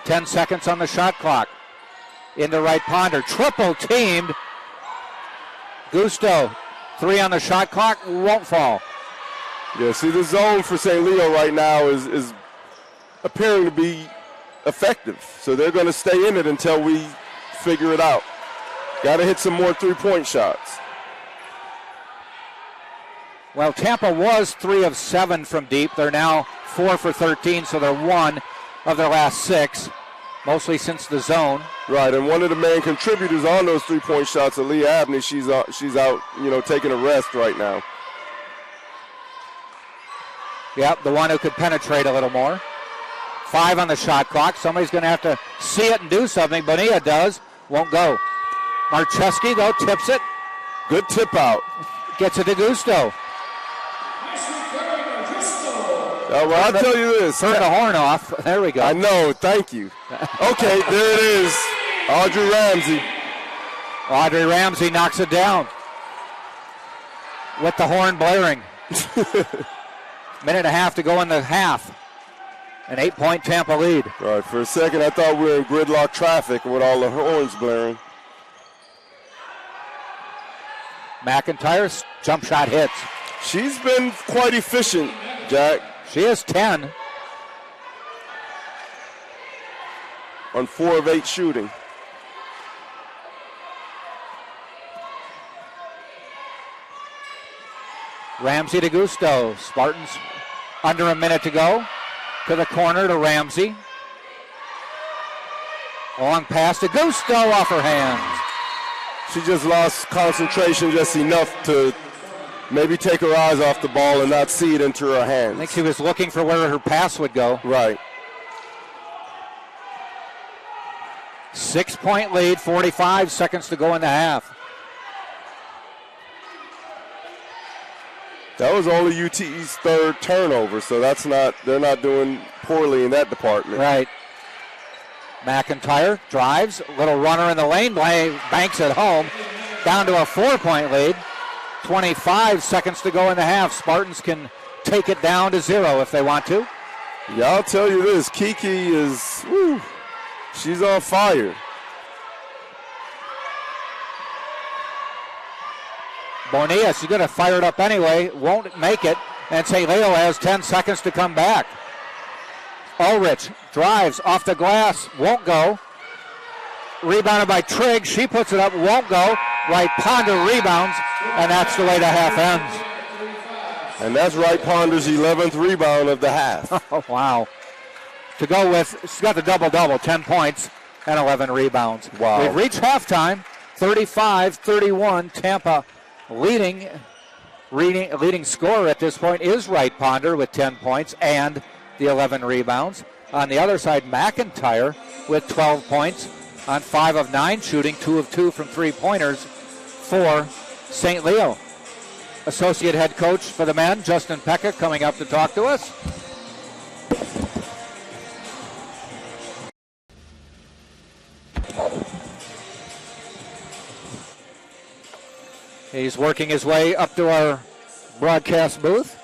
10 seconds on the shot clock. Into Wright Ponder. Triple teamed. Gusto. 3 on the shot clock. Won't fall. Yeah, see, the zone for St. Leo right now is appearing to be effective. So they're going to stay in it until we figure it out. Got to hit some more three-point shots. Well, Tampa was 3 of 7 from deep. They're now 4 for 13, so they're 1 of their last 6, mostly since the zone. Right, and one of the main contributors on those three-point shots, Aaliyah Abney, she's out, taking a rest right now. Yep, the one who could penetrate a little more. 5 on the shot clock. Somebody's going to have to see it and do something. Bonilla does. Won't go. Marcheski, though, tips it. Good tip out. Gets it to Gusto. Well, I'll tell you this. Turn the horn off. There we go. I know. Thank you. Okay, there it is. Audrey Ramsey. Audrey Ramsey knocks it down with the horn blaring. Minute and a half to go in the half. An 8-point Tampa lead. All right, for a second I thought we were in gridlock traffic with all the horns blaring. McIntyre's jump shot hits. She's been quite efficient, Jack. She is 10. On 4 of 8 shooting. Ramsey to Gusto. Spartans under a minute to go. To the corner to Ramsey. Long pass to Gusto off her hands. She just lost concentration just enough to maybe take her eyes off the ball and not see it into her hands. I think she was looking for where her pass would go. Right. 6-point lead, 45 seconds to go in the half. That was only UTE's third turnover, so they're not doing poorly in that department. Right. McIntyre drives, little runner in the lane, banks it home, down to a 4-point lead. 25 seconds to go in the half. Spartans can take it down to 0 if they want to. Yeah, I'll tell you this, Kiki is, she's on fire. Bonilla, she's going to fire it up anyway, won't make it, and St. Leo has 10 seconds to come back. Ulrich drives off the glass, won't go. Rebounded by Trigg, she puts it up, won't go. Wright Ponder rebounds, and that's the way the half ends. And that's Wright Ponder's 11th rebound of the half. Oh, wow. To go with, she's got the double-double, 10 points and 11 rebounds. Wow. We've reached halftime, 35-31, Tampa leading scorer at this point is Wright Ponder with 10 points and the 11 rebounds. On the other side, McIntyre with 12 points on 5 of 9 shooting, 2 of 2 from three-pointers for St. Leo. Associate head coach for the men, Justin Pekka, coming up to talk to us. He's working his way up to our broadcast booth.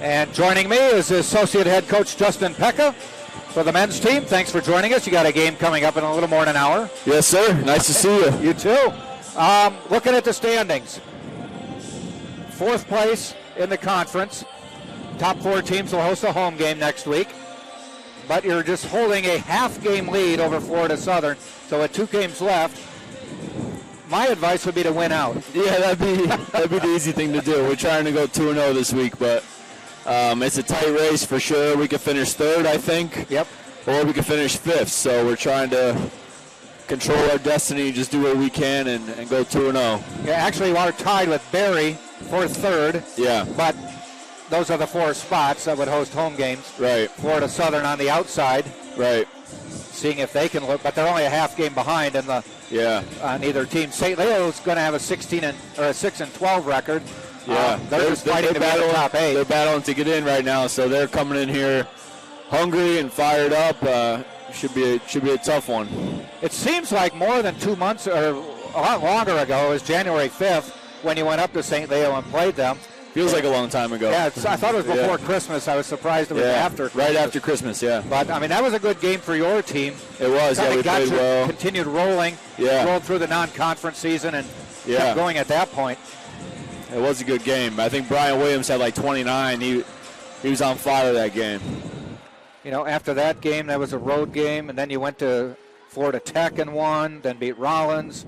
And joining me is Associate Head Coach Justin Pekka for the men's team. Thanks for joining us. You got a game coming up in a little more than an hour. Yes, sir. Nice to see you. You too. Looking at the standings. 4th place in the conference. Top 4 teams will host a home game next week. But you're just holding a half-game lead over Florida Southern. So with 2 games left, my advice would be to win out. Yeah, that'd be the easy thing to do. We're trying to go 2-0 this week, but it's a tight race for sure. We could finish 3rd, I think. Yep. Or we could finish 5th. So we're trying to control our destiny, just do what we can, and go 2-0. Yeah, actually, we are tied with Barry for 3rd. Yeah. But those are the 4 spots that would host home games. Right. Florida Southern on the outside. Right. Seeing if they can look, but they're only a half game behind in the on either team. St. Leo's going to have a 6-12 record. Yeah, they're just fighting to be in the top 8. They're battling to get in right now, so they're coming in here hungry and fired up. Should be a tough one. It seems like more than 2 months or a lot longer ago. It was January 5th when you went up to St. Leo and played them. Feels like a long time ago. Yeah, I thought it was before Christmas. I was surprised it was after Christmas. Right after Christmas, yeah. But, I mean, that was a good game for your team. It was, we played well. Continued rolling, rolled through the non-conference season and kept going at that point. It was a good game. I think Brian Williams had like 29. He was on fire that game. You know, after that game, that was a road game, and then you went to Florida Tech and won, then beat Rollins,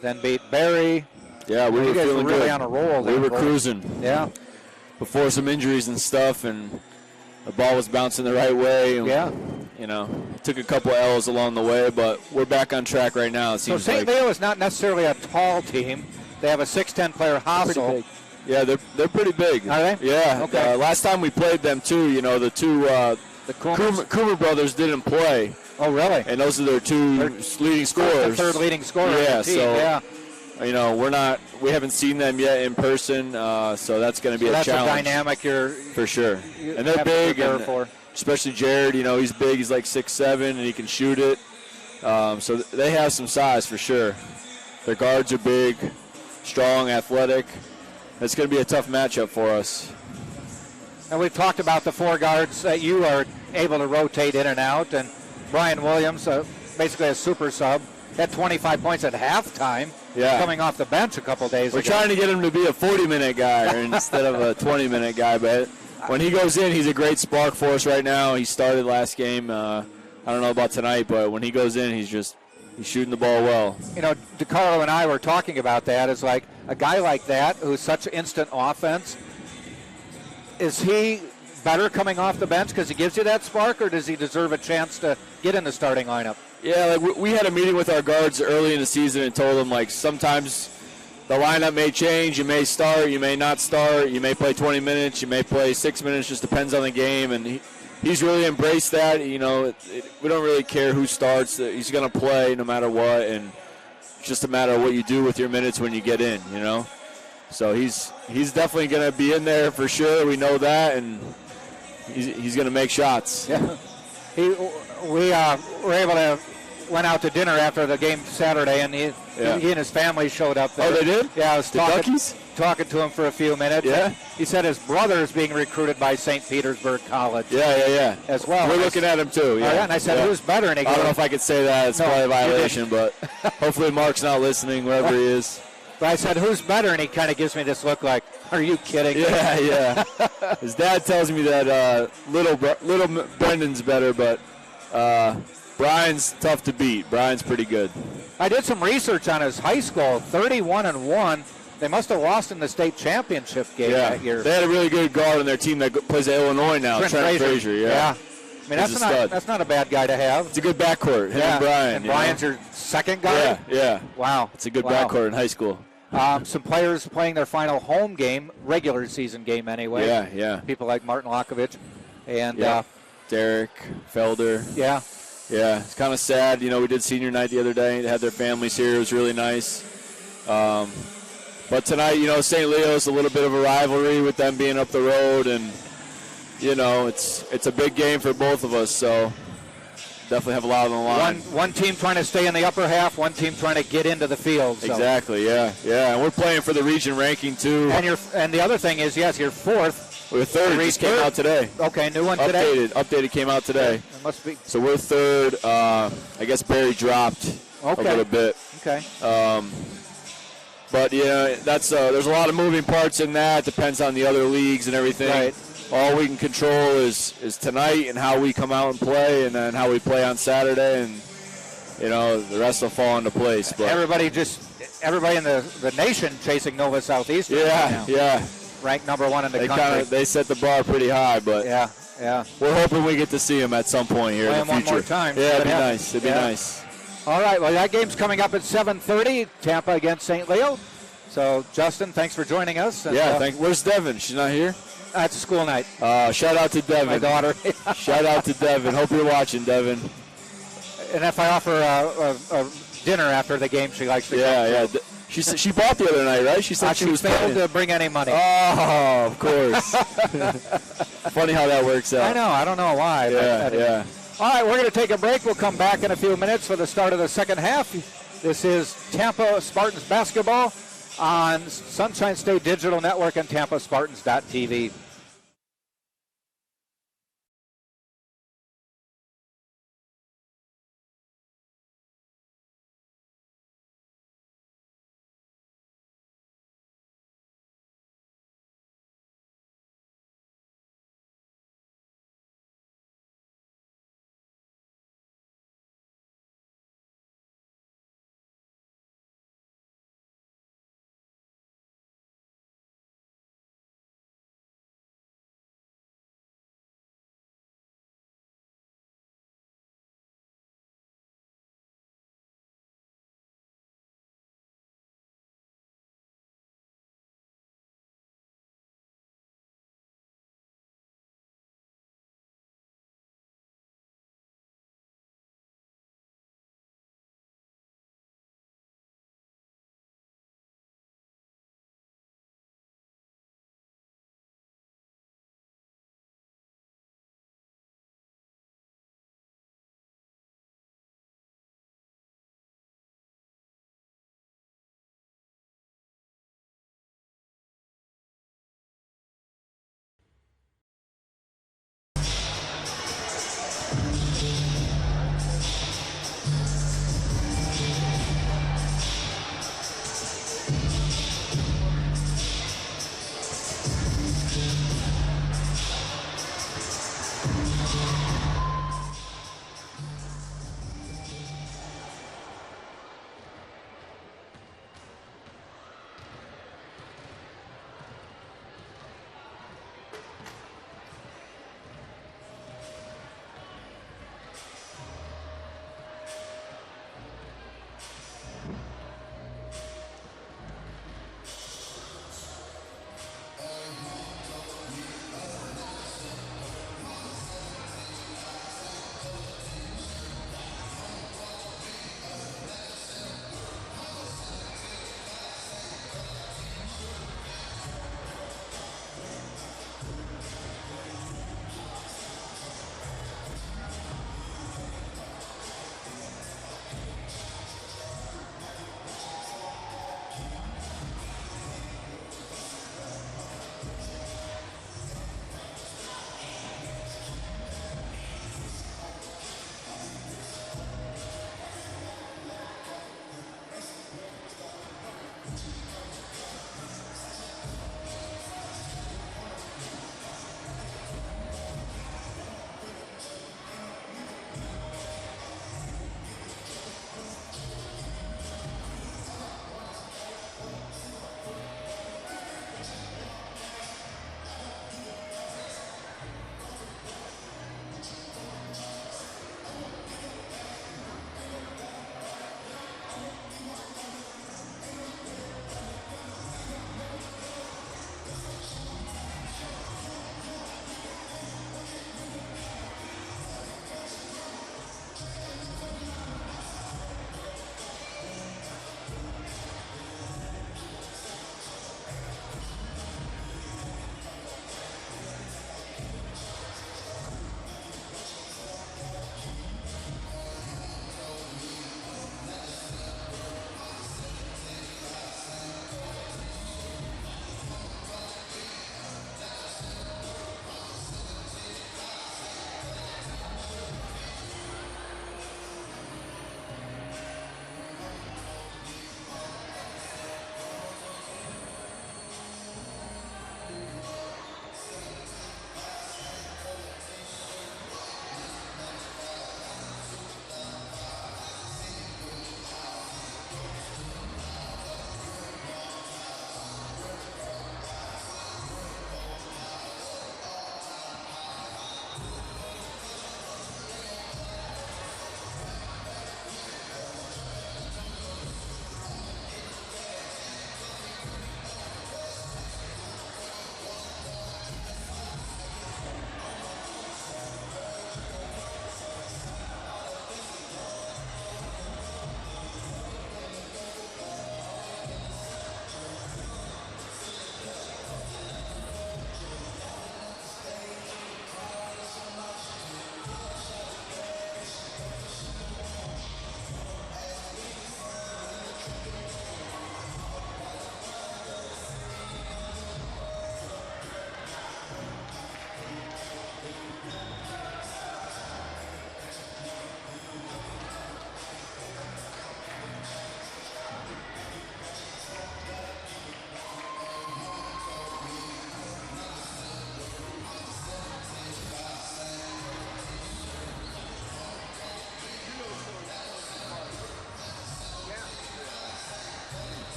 then beat Barry. Yeah, we were feeling really good. On a roll. We were cruising. Yeah. Before some injuries and stuff, and the ball was bouncing the right way. And, you know, took a couple L's along the way, but we're back on track right now. It seems so St. Leo is not necessarily a tall team. They have a 6'10" player, Hossel. Yeah, they're pretty big. Are they? Yeah. Okay. Last time we played them too, you know, the two the Coomer brothers didn't play. Oh, really? And those are their 2 leading scorers. The 3rd leading scorer. Yeah. On the team. So you know, we haven't seen them yet in person, so that's going to be a challenge. That's a dynamic you're for sure. And they're big, and especially Jared. You know, he's big. He's like 6'7", and he can shoot it. So they have some size for sure. Their guards are big, strong, athletic. It's going to be a tough matchup for us. And we've talked about the 4 guards that you are able to rotate in and out. And Brian Williams, basically a super sub, had 25 points at halftime. Coming off the bench a couple days ago. We're trying to get him to be a 40-minute guy instead of a 20-minute guy. But when he goes in, he's a great spark for us right now. He started last game. I don't know about tonight, but when he goes in, he's shooting the ball well. You know, DeCarlo and I were talking about that. It's like a guy like that who's such instant offense, is he better coming off the bench because he gives you that spark, or does he deserve a chance to get in the starting lineup? Yeah, like we had a meeting with our guards early in the season and told them, like, sometimes the lineup may change. You may start, you may not start. You may play 20 minutes, you may play 6 minutes. Just depends on the game. And he's really embraced that. You know, we don't really care who starts. He's going to play no matter what, and it's just a matter of what you do with your minutes when you get in, you know. So he's definitely going to be in there for sure. We know that, and he's going to make shots. Yeah. We were able to went out to dinner after the game Saturday, and he and his family showed up there. Oh, they did? Yeah, I was talking to him for a few minutes. Yeah. He said his brother is being recruited by St. Petersburg College. Yeah. As well. We're looking at him too. Yeah. Oh, yeah, and I said, who's better? And he goes, I don't know if I could say that. It's probably a violation, but hopefully Mark's not listening, wherever he is. But I said, who's better? And he kind of gives me this look like, are you kidding? Yeah. His dad tells me that little Brendan's better, but Brian's tough to beat. Brian's pretty good. I did some research on his high school, 31-1. They must have lost in the state championship game that year. They had a really good guard on their team that plays at Illinois now, Trent Frazier. Yeah. I mean, that's not a bad guy to have. It's a good backcourt, him and Brian. And Brian's your second guy? Yeah. Wow. It's a good backcourt in high school. Some players playing their final home game, regular season game anyway. Yeah. People like Martin Lakovich and Derek Felder. Yeah, it's kind of sad. You know, we did senior night the other day. They had their families here. It was really nice. But tonight, you know, St. Leo's a little bit of a rivalry with them being up the road, and you know, it's a big game for both of us. So definitely have a lot on the line. One team trying to stay in the upper half, one team trying to get into the field. So. Exactly. Yeah. And we're playing for the region ranking too. And the other thing is, you're fourth. We're third. It just came out today. Okay, new one today. Updated came out today. It must be. So we're third. I guess Barry dropped a little bit. Okay. But yeah, there's a lot of moving parts in that. Depends on the other leagues and everything. Right. All we can control is tonight and how we come out and play, and then how we play on Saturday, and you know, the rest will fall into place. But everybody in the nation chasing Nova Southeastern. Yeah. Ranked number one in the country. They set the bar pretty high, but yeah. We're hoping we get to see him at some point here in the future. One more time. Yeah, it'd be nice. It'd be nice. All right, well, that game's coming up at 7:30, Tampa against St. Leo. So, Justin, thanks for joining us. And, where's Devin? She's not here? It's a school night. Shout out to Devin. My daughter. Shout out to Devin. Hope you're watching, Devin. And if I offer a dinner after the game, she likes to come. Yeah. She bought the other night, right? She said she was failed to bring any money. Oh, of course. Funny how that works out. I know. I don't know why. Yeah. All right, we're going to take a break. We'll come back in a few minutes for the start of the second half. This is Tampa Spartans basketball on Sunshine State Digital Network and TampaSpartans.tv.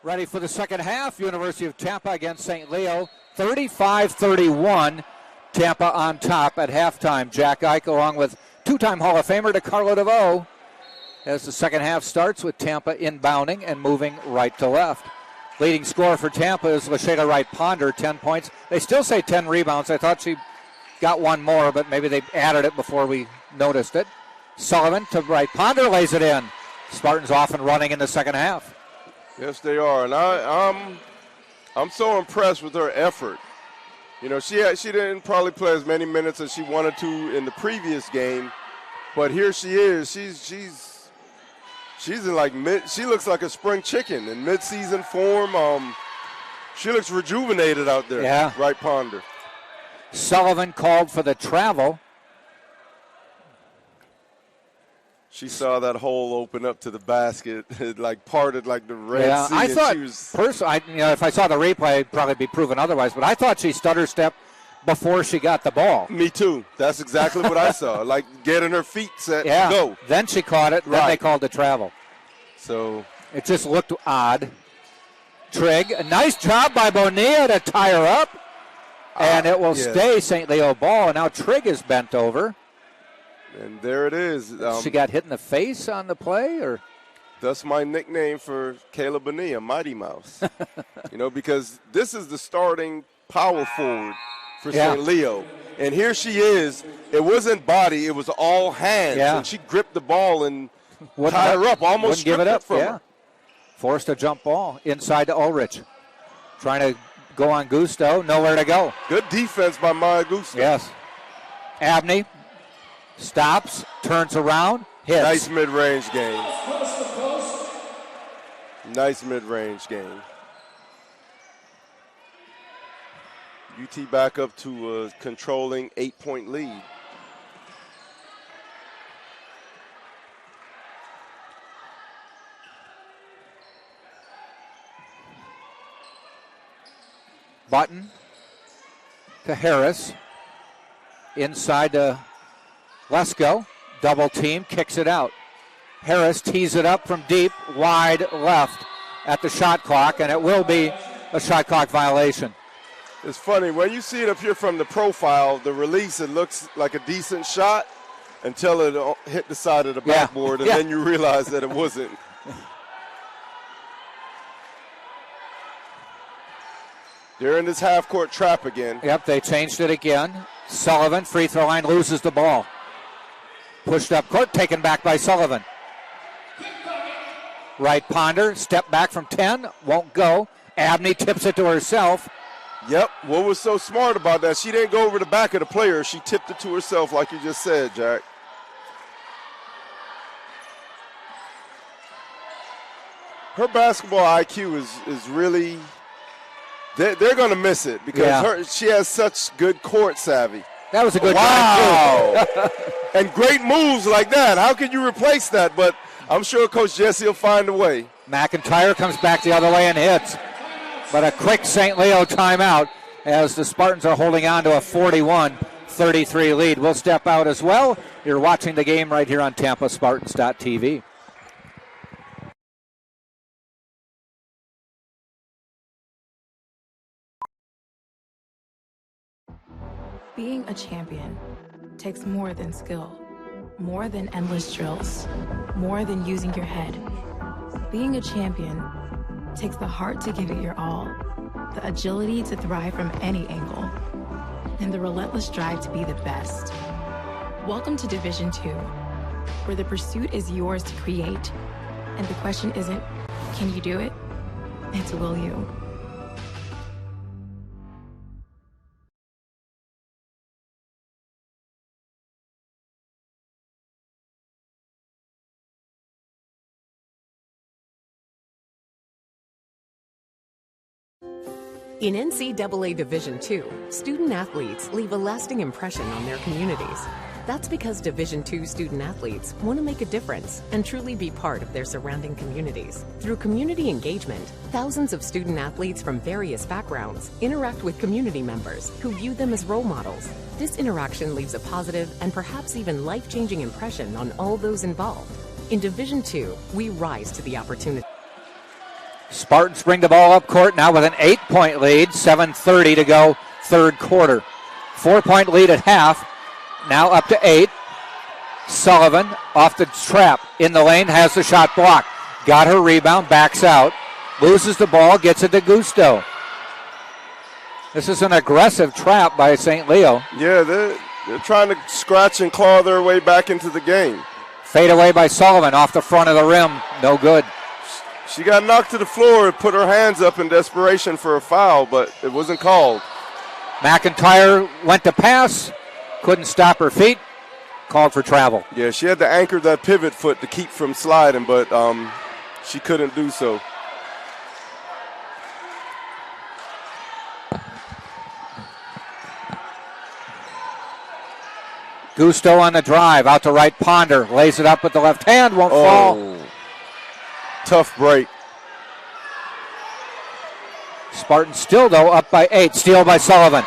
Ready for the second half. University of Tampa against St. Leo. 35-31. Tampa on top at halftime. Jack Ike along with two-time Hall of Famer DeCarlo DeVoe as the second half starts with Tampa inbounding and moving right to left. Leading scorer for Tampa is Lashayla Wright Ponder, 10 points. They still say 10 rebounds. I thought she got one more, but maybe they added it before we noticed it. Sullivan to Wright Ponder, lays it in. Spartans off and running in the second half. Yes, they are, and I'm so impressed with her effort. You know, she didn't probably play as many minutes as she wanted to in the previous game, but here she is. She's in like she looks like a spring chicken in mid-season form. She looks rejuvenated out there. Yeah. Wright Ponder. Sullivan called for the travel. She saw that hole open up to the basket. It like parted like the Red Sea. I thought, she was, if I saw the replay, I'd probably be proven otherwise, but I thought she stutter stepped before she got the ball. Me too. That's exactly what I saw. Like getting her feet set Yeah. to go. Then she caught it. Then they called the travel. So it just looked odd. Trigg, a nice job by Bonilla to tie her up. And it will stay St. Leo ball. And now Trigg is bent over. And there it is. She got hit in the face on the play, or? That's my nickname for Kayla Bonilla, Mighty Mouse. You know, because this is the starting power forward for St. Leo. And here she is. It wasn't body. It was all hands. Yeah. And she gripped the ball and tied her up, almost stripped give it up from her. Forced a jump ball inside to Ulrich. Trying to go on Gusto. Nowhere to go. Good defense by Maya Gusto. Yes. Abney stops, turns around, hits. Nice mid-range game. Nice mid-range game. UT back up to a controlling 8-point lead. Button to Harris. Inside to Lesko. Double team, kicks it out. Harris tees it up from deep, wide left at the shot clock, and it will be a shot clock violation. It's funny, when you see it up here from the profile, the release, it looks like a decent shot until it hit the side of the backboard, and then you realize that it wasn't. They're in this half-court trap again. Yep, they changed it again. Sullivan, free throw line, loses the ball. Pushed up court, taken back by Sullivan. Wright Ponder, step back from 10, won't go. Abney tips it to herself. Yep, what was so smart about that, she didn't go over the back of the player. She tipped it to herself like you just said, Jack. Her basketball IQ is really, they're going to miss it because she has such good court savvy. That was a good wow. And great moves like that. How can you replace that? But I'm sure Coach Jesse will find a way. McIntyre comes back the other way and hits. But a quick St. Leo timeout as the Spartans are holding on to a 41-33 lead. We'll step out as well. You're watching the game right here on TampaSpartans.tv. Being a champion takes more than skill, more than endless drills, more than using your head. Being a champion takes the heart to give it your all, the agility to thrive from any angle, and the relentless drive to be the best. Welcome to Division II, where the pursuit is yours to create, and the question isn't, can you do it? It's, will you? In NCAA Division II, student-athletes leave a lasting impression on their communities. That's because Division II student-athletes want to make a difference and truly be part of their surrounding communities. Through community engagement, thousands of student-athletes from various backgrounds interact with community members who view them as role models. This interaction leaves a positive and perhaps even life-changing impression on all those involved. In Division II, we rise to the opportunity. Spartans bring the ball up court now with an 8-point lead. 7:30 to go, third quarter. 4-point lead at half. Now up to 8. Sullivan off the trap in the lane, has the shot blocked. Got her rebound, backs out. Loses the ball, gets it to Gusto. This is an aggressive trap by St. Leo. Yeah, they're trying to scratch and claw their way back into the game. Fade away by Sullivan off the front of the rim. No good. She got knocked to the floor and put her hands up in desperation for a foul, but it wasn't called. McIntyre went to pass, couldn't stop her feet, called for travel. Yeah, she had to anchor that pivot foot to keep from sliding, but she couldn't do so. Gusto on the drive, out to right, Ponder, lays it up with the left hand, won't fall. Tough break. Spartans still, though, up by 8. Steal by Sullivan.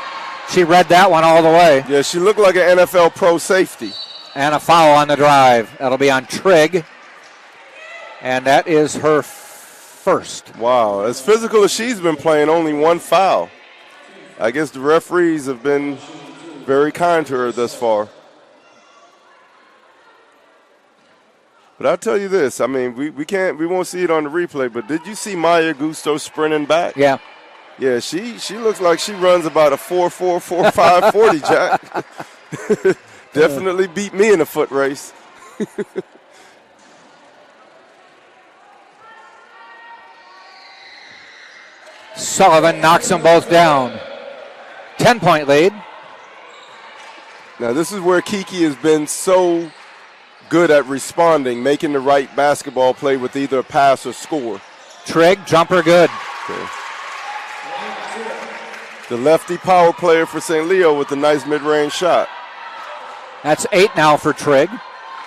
She read that one all the way. Yeah, she looked like an NFL pro safety. And a foul on the drive. That'll be on Trigg. And that is her first. Wow, as physical as she's been playing, only one foul. I guess the referees have been very kind to her thus far. But I'll tell you this, I mean, we won't see it on the replay, but did you see Maya Gusto sprinting back? Yeah. Yeah, she looks like she runs about a 4.4, 4.5 40, Jack. Definitely beat me in a foot race. Sullivan knocks them both down. 10-point lead. Now, this is where Kiki has been so good at responding, making the right basketball play with either a pass or score. Trigg, jumper good. Okay. The lefty power player for St. Leo with a nice mid-range shot. That's 8 now for Trigg.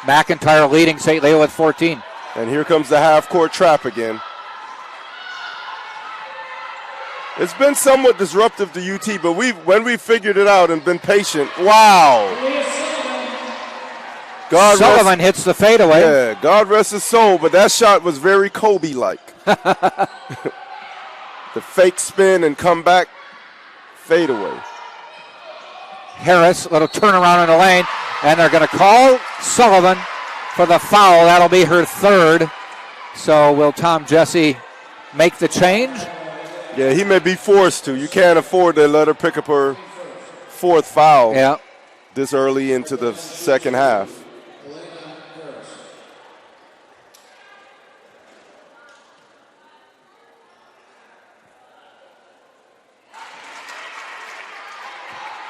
McIntyre leading St. Leo with 14. And here comes the half-court trap again. It's been somewhat disruptive to UT, but when we figured it out and been patient, wow. Sullivan hits the fadeaway. Yeah, God rest his soul, but that shot was very Kobe-like. The fake spin and come back fadeaway. Harris, little turnaround in the lane, and they're going to call Sullivan for the foul. That'll be her third. So will Tom Jesse make the change? Yeah, he may be forced to. You can't afford to let her pick up her fourth foul this early into the second half.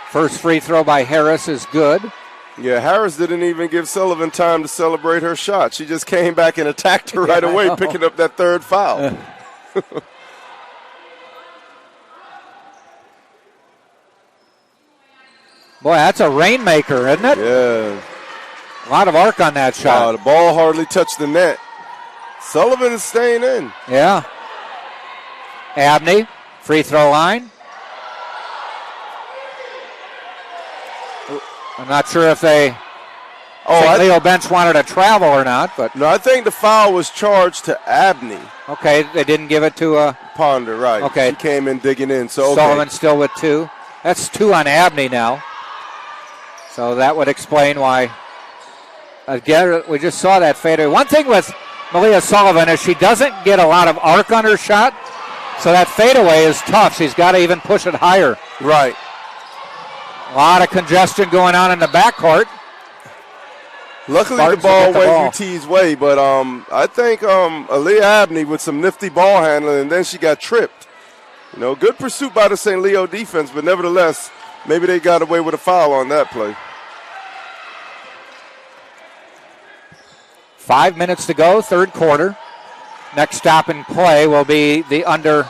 First free throw by Harris is good. Yeah, Harris didn't even give Sullivan time to celebrate her shot. She just came back and attacked her right away, picking up that third foul. Boy, that's a rainmaker, isn't it? Yeah. A lot of arc on that shot. Wow, the ball hardly touched the net. Sullivan is staying in. Yeah. Abney, free throw line. I'm not sure if St. Leo bench wanted to travel or not, but no, I think the foul was charged to Abney. Okay, they didn't give it to Ponder, right? Okay, she came in digging in. So Sullivan still with 2. That's 2 on Abney now. So that would explain why. Again, we just saw that fadeaway. One thing with Malia Sullivan is she doesn't get a lot of arc on her shot, so that fadeaway is tough. She's got to even push it higher. Right. A lot of congestion going on in the backcourt. Luckily, Spartans the ball went UT's way, but I think Aaliyah Abney with some nifty ball handling, and then she got tripped. You know, good pursuit by the St. Leo defense, but nevertheless, maybe they got away with a foul on that play. 5 minutes to go, third quarter. Next stop in play will be the under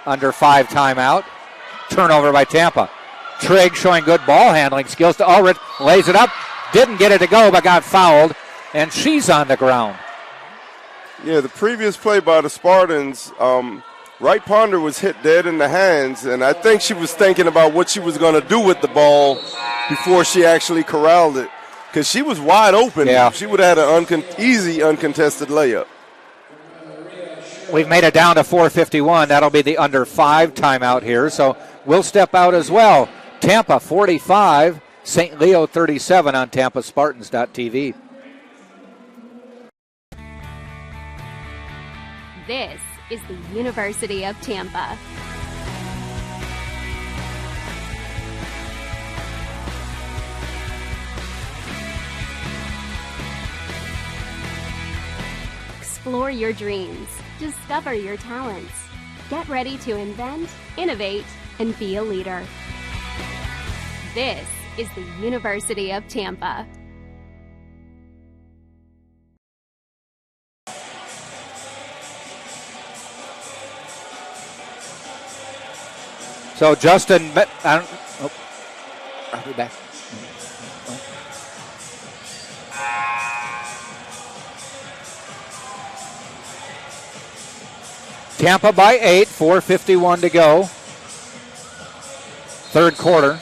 5 timeout. Turnover by Tampa. Trigg showing good ball handling skills to Ulrich. Lays it up. Didn't get it to go, but got fouled. And she's on the ground. Yeah, the previous play by the Spartans, Wright Ponder was hit dead in the hands, and I think she was thinking about what she was going to do with the ball before she actually corralled it. Because she was wide open. Yeah. She would have had an easy uncontested layup. We've made it down to 4:51. That'll be the under 5 timeout here. So we'll step out as well. Tampa 45, St. Leo 37 on TampaSpartans.tv. This is the University of Tampa. Explore your dreams. Discover your talents. Get ready to invent, innovate, and be a leader. This is the University of Tampa. So Justin, I'll be back. Tampa by 8, 4:51 to go. Third quarter.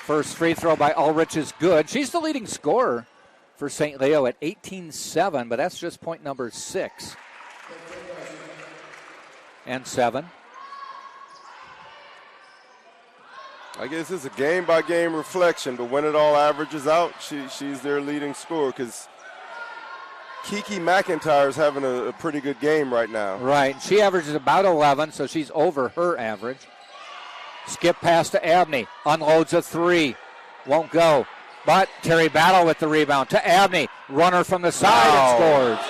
First free throw by Ulrich is good. She's the leading scorer for St. Leo at 18-7, but that's just point number 6. And 7. I guess it's a game-by-game reflection, but when it all averages out, she's their leading scorer because Kiki McIntyre's having a pretty good game right now. Right. She averages about 11, so she's over her average. Skip pass to Abney. Unloads a 3. Won't go. But Terry Battle with the rebound to Abney. Runner from the side and scores.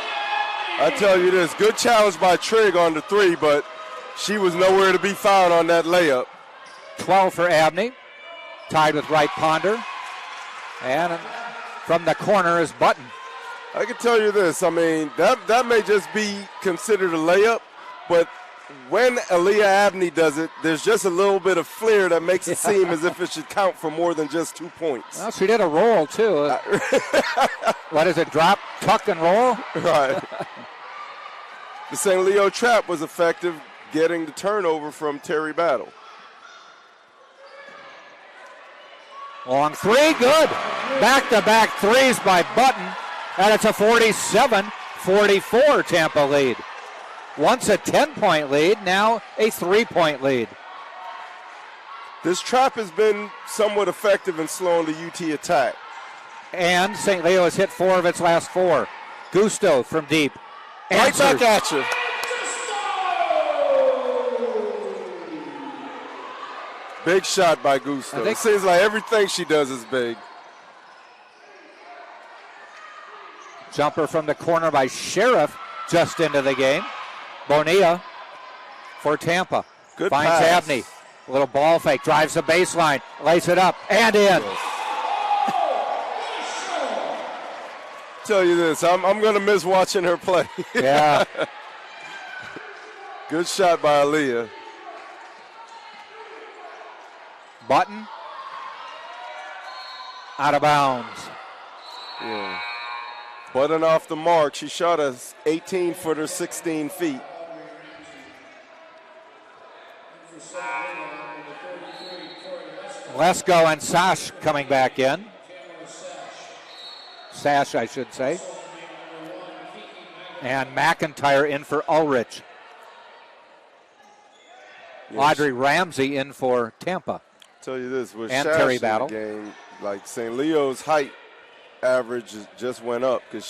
I tell you this, good challenge by Trigg on the 3, but she was nowhere to be found on that layup. 12 for Abney. Tied with Wright Ponder. And from the corner is Button. I can tell you this, I mean, that may just be considered a layup, but when Aaliyah Abney does it, there's just a little bit of flair that makes it seem as if it should count for more than just 2 points. Well, she did a roll, too. What is it, drop, tuck, and roll? Right. The St. Leo trap was effective getting the turnover from Terry Battle. Long 3, good. Back-to-back threes by Button, and it's a 47-44 Tampa lead. Once a 10-point lead, now a 3-point lead. This trap has been somewhat effective in slowing the UT attack. And St. Leo has hit 4 of its last 4. Gusto from deep. Right back at you. Big shot by Gusto. It seems like everything she does is big. Jumper from the corner by Sheriff just into the game. Bonilla for Tampa. Good finds pass. Abney. A little ball fake. Drives the baseline. Lays it up and in. Tell you this, I'm going to miss watching her play. Yeah. Good shot by Aaliyah. Button. Out of bounds. Yeah. Button off the mark. She shot a 18-footer, 16 feet. Lesko and Sash coming back in. Sash, I should say. And McIntyre in for Ulrich. Yes. Audrey Ramsey in for Tampa. Tell you this, with and Sash Terry in Battle. the game, like St. Leo's height average just went up because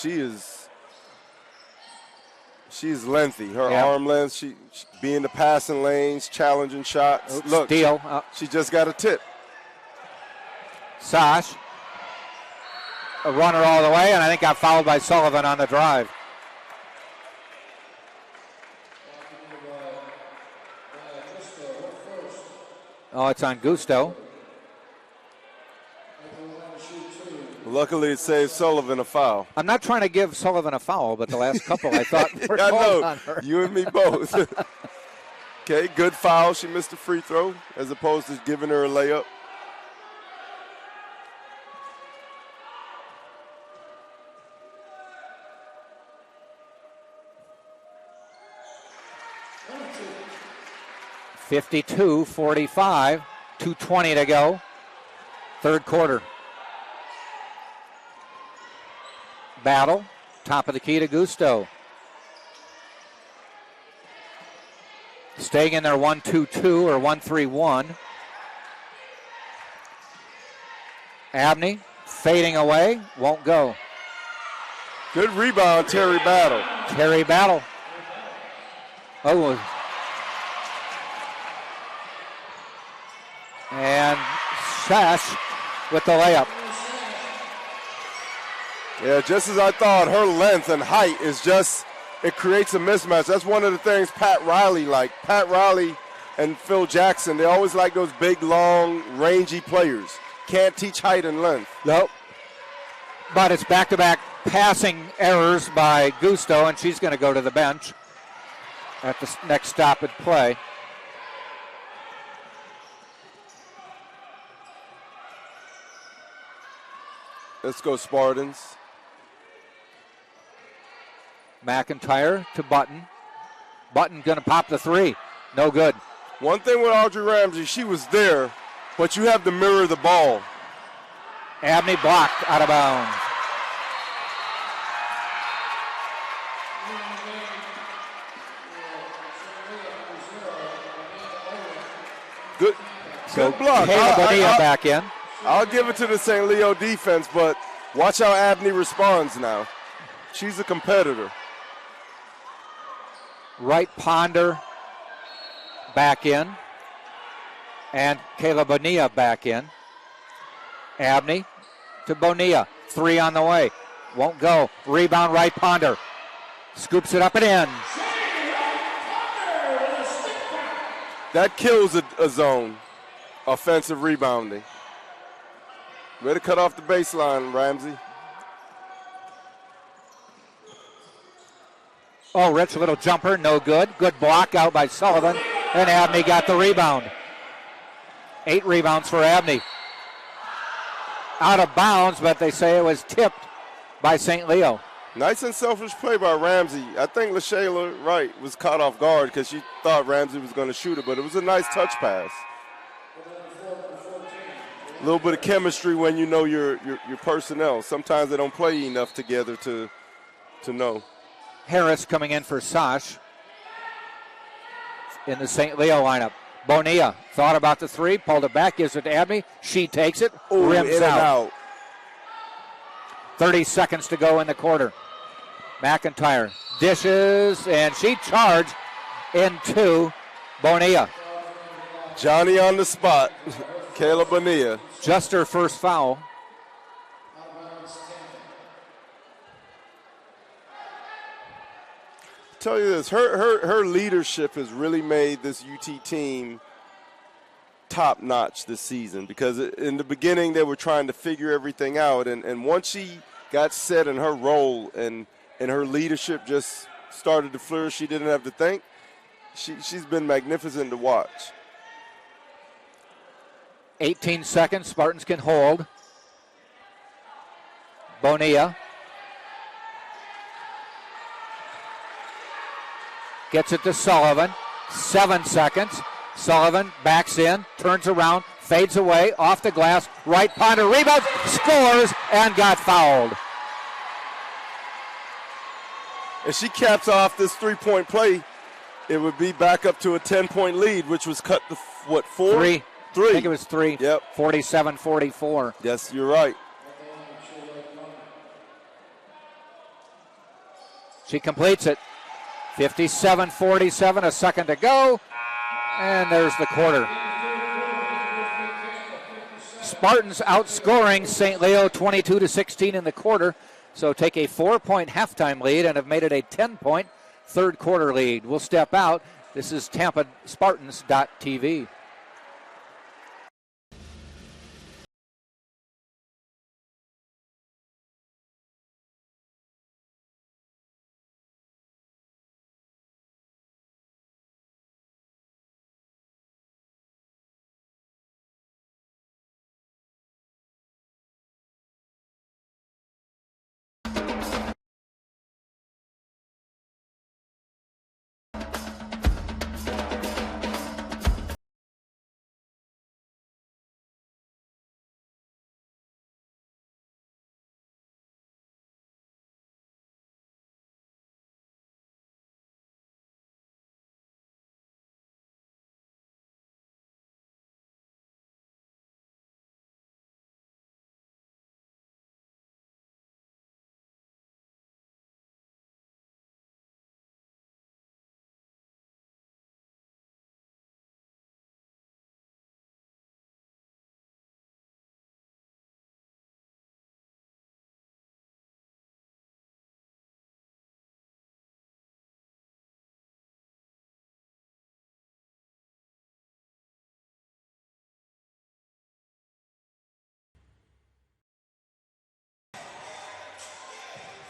she's lengthy. Her arm length, she be in the passing lanes, challenging shots. Oops, look, steal. She just got a tip. Sash, a runner all the way, and I think got fouled by Sullivan on the drive. Oh, it's on Gusto. Luckily, it saved Sullivan a foul. I'm not trying to give Sullivan a foul, but the last couple I thought were I know. on her. You and me both. Okay, good foul. She missed the free throw as opposed to giving her a layup. (52-45), 2:20 to go. Third quarter. Battle, top of the key to Gusto. Staying in their 1-2-2 or 1-3-1. Abney fading away, won't go. Good rebound, Terry Battle. Terry Battle. Oh. And Sash with the layup. Yeah, just as I thought, her length and height is just, it creates a mismatch. That's one of the things Pat Riley liked. Pat Riley and Phil Jackson, they always like those big, long, rangy players. Can't teach height and length. Nope. But it's back-to-back passing errors by Gusto, and she's going to go to the bench at the next stop at play. Let's go Spartans. McIntyre to Button. Button going to pop the three. No good. One thing with Audrey Ramsey, she was there, but you have to mirror the ball. Abney blocked out of bounds. Good block. Bonilla back in. I'll give it to the St. Leo defense, but watch how Abney responds now. She's a competitor. Wright Ponder back in. And Kayla Bonilla back in. Abney to Bonilla. Three on the way. Won't go. Rebound Wright Ponder. Scoops it up and in. That kills a zone. Offensive rebounding. Way to cut off the baseline, Ramsey. Oh, Rich, little jumper, no good. Good block out by Sullivan, and Abney got the rebound. 8 rebounds for Abney. Out of bounds, but they say it was tipped by St. Leo. Nice and selfish play by Ramsey. I think Lashayla Wright was caught off guard because she thought Ramsey was going to shoot it, but it was a nice touch pass. A little bit of chemistry when you know your personnel. Sometimes they don't play enough together to know. Harris coming in for Sash in the St. Leo lineup. Bonilla thought about the three, pulled it back, gives it to Abney. She takes it, rims out. 30 seconds to go in the quarter. McIntyre dishes, and she charged into Bonilla. Johnny on the spot. Kayla Bonilla. Just her first foul. Tell you this, her leadership has really made this UT team top notch this season, because in the beginning they were trying to figure everything out, and once she got set in her role and her leadership just started to flourish, she didn't have to think. She's been magnificent to watch. 18 seconds, Spartans can hold. Bonilla gets it to Sullivan. 7 seconds. Sullivan backs in, turns around, fades away, off the glass. Wright Ponder rebounds, scores, and got fouled. If she caps off this three-point play, it would be back up to a 10-point lead, which was cut to, 4? 3. I think it was 3. Yep. 47-44. Yes, you're right. She completes it. 57-47, a second to go. And there's the quarter. Spartans outscoring St. Leo 22-16 in the quarter. So take a 4-point halftime lead and have made it a 10-point third quarter lead. We'll step out. This is TampaSpartans.tv.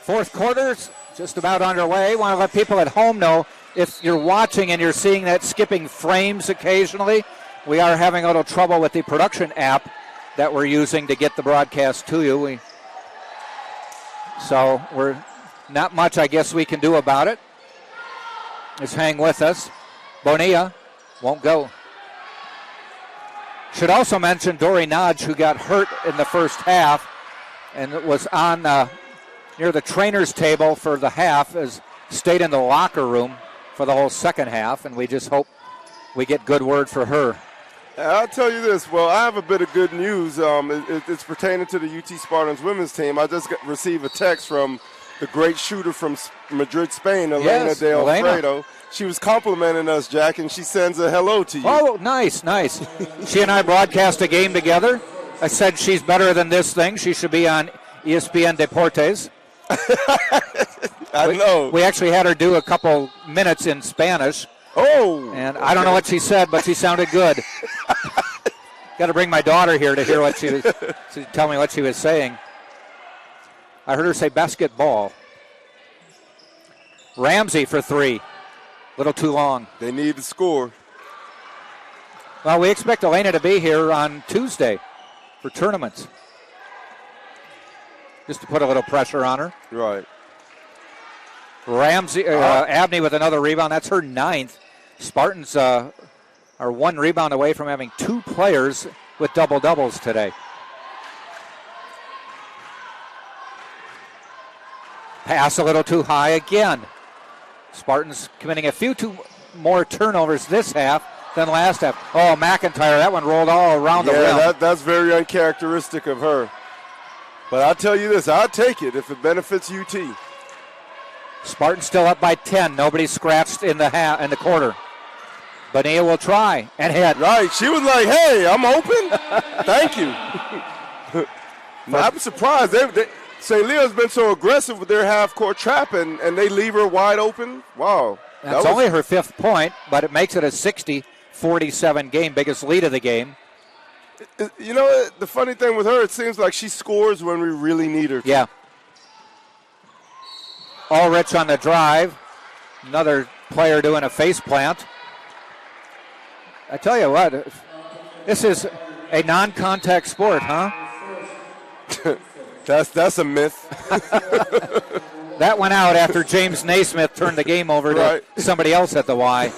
Fourth quarter's just about underway. Want to let people at home know, if you're watching and you're seeing that skipping frames occasionally, we are having a little trouble with the production app that we're using to get the broadcast to you. So we're not much, I guess, we can do about it. Just hang with us. Bonilla won't go. Should also mention Dory Nodge, who got hurt in the first half and was on near the trainer's table for the half, has stayed in the locker room for the whole second half, and we just hope we get good word for her. I'll tell you this. Well, I have a bit of good news. It's pertaining to the UT Spartans women's team. I just received a text from the great shooter from Madrid, Spain, Elena Yes, de Elena. Alfredo. She was complimenting us, Jack, and she sends a hello to you. Oh, nice. She and I broadcast a game together. I said she's better than this thing. She should be on ESPN Deportes. I know. We actually had her do a couple minutes in Spanish. Oh. And I don't know what she said, but she sounded good. Got to bring my daughter here to hear what she was, to tell me what she was saying. I heard her say basketball. Ramsey for three. Little too long. They need to score. Well, we expect Elena to be here on Tuesday for tournaments. Just to put a little pressure on her. Right. Ramsey, Abney with another rebound. That's her 9th. Spartans are one rebound away from having 2 players with double-doubles today. Pass a little too high again. Spartans committing a few more turnovers this half than last half. Oh, McIntyre, that one rolled all around the rim. Yeah, that's very uncharacteristic of her. But I'll tell you this, I'll take it if it benefits UT. Spartans still up by 10. Nobody scratched in the quarter. Bonilla will try and hit. Right, she was like, hey, I'm open. Thank you. I'm surprised. St. Leo's been so aggressive with their half-court trap, and they leave her wide open. Wow. That's only her 5th point, but it makes it a 60-47 game, biggest lead of the game. You know, the funny thing with her, it seems like she scores when we really need her to. Yeah. Ulrich on the drive. Another player doing a face plant. I tell you what, this is a non-contact sport, huh? That's a myth. That went out after James Naismith turned the game over to somebody else at the Y.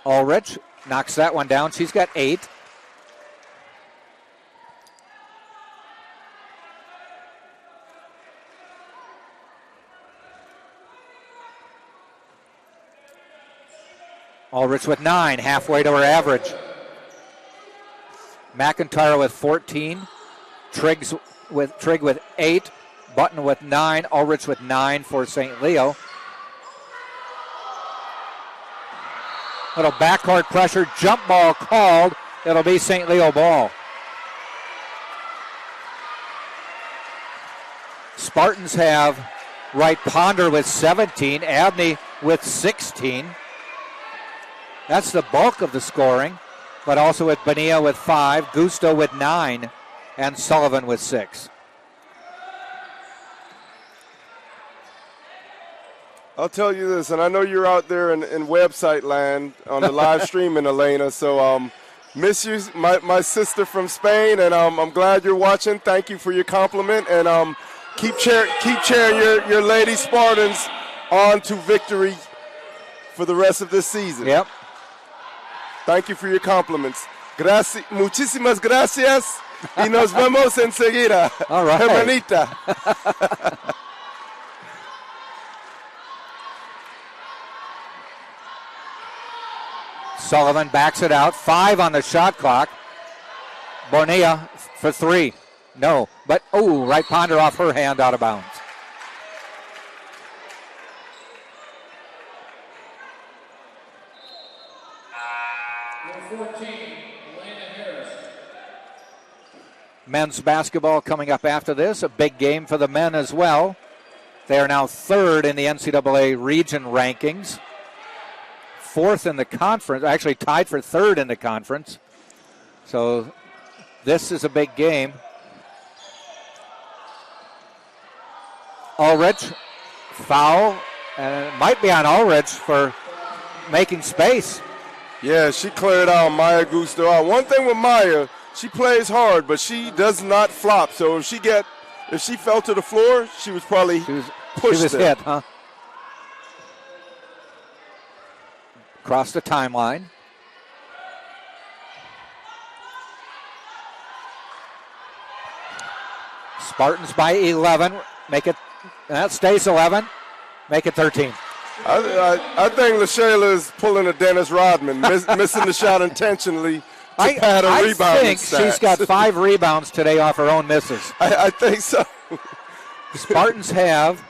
Ulrich knocks that one down. She's got 8. Ulrich with 9, halfway to her average. McIntyre with 14. Trigg with 8. Button with 9. Ulrich with 9 for St. Leo. Little backcourt pressure. Jump ball called. It'll be St. Leo ball. Spartans have Wright Ponder with 17. Abney with 16. That's the bulk of the scoring, but also with Bonilla with 5, Gusto with 9, and Sullivan with 6. I'll tell you this, and I know you're out there in website land on the live streaming, Elena, so miss you, my sister from Spain, and I'm glad you're watching. Thank you for your compliment, and keep cheering your Lady Spartans on to victory for the rest of this season. Yep. Thank you for your compliments. Muchísimas gracias. Y nos vemos enseguida. All right. Hermanita. Sullivan backs it out. 5 on the shot clock. Bonilla for 3. No. But, Wright Ponder off her hand out of bounds. Men's basketball coming up after this. A big game for the men as well. They are now 3rd in the NCAA region rankings. 4th in the conference. Actually tied for 3rd in the conference. So This is a big game. Ulrich, foul, and it might be on Ulrich for making space. Yeah, she cleared out Maya Gusto out. One thing with Maya, she plays hard, but she does not flop. So if she fell to the floor, she was probably pushed. She was hit, huh? Across the timeline. Spartans by 11. Make it. That stays 11. Make it 13. I think Lashayla is pulling a Dennis Rodman, missing the shot intentionally to pad a rebound. I think she's got 5 rebounds today off her own misses. I think so. Spartans have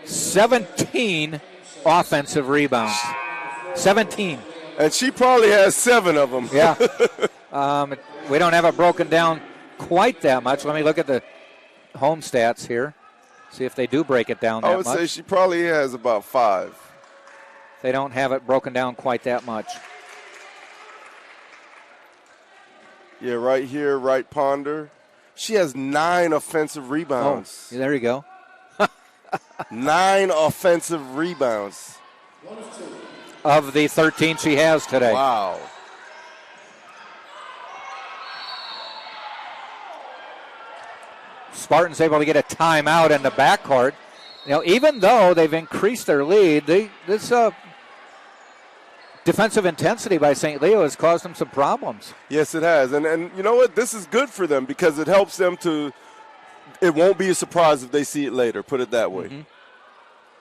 17 offensive rebounds. 17. And she probably has 7 of them. Yeah. We don't have it broken down quite that much. Let me look at the home stats here. See if they do break it down that much. I would say she probably has about 5. They don't have it broken down quite that much. Yeah, right here, Wright Ponder. She has 9 offensive rebounds. Oh, there you go. 9 offensive rebounds. Of the 13 she has today. Wow. Spartans able to get a timeout in the backcourt. You know, even though they've increased their lead, this defensive intensity by St. Leo has caused them some problems. Yes, it has. And you know what? This is good for them because it helps them to – it won't be a surprise if they see it later, put it that way.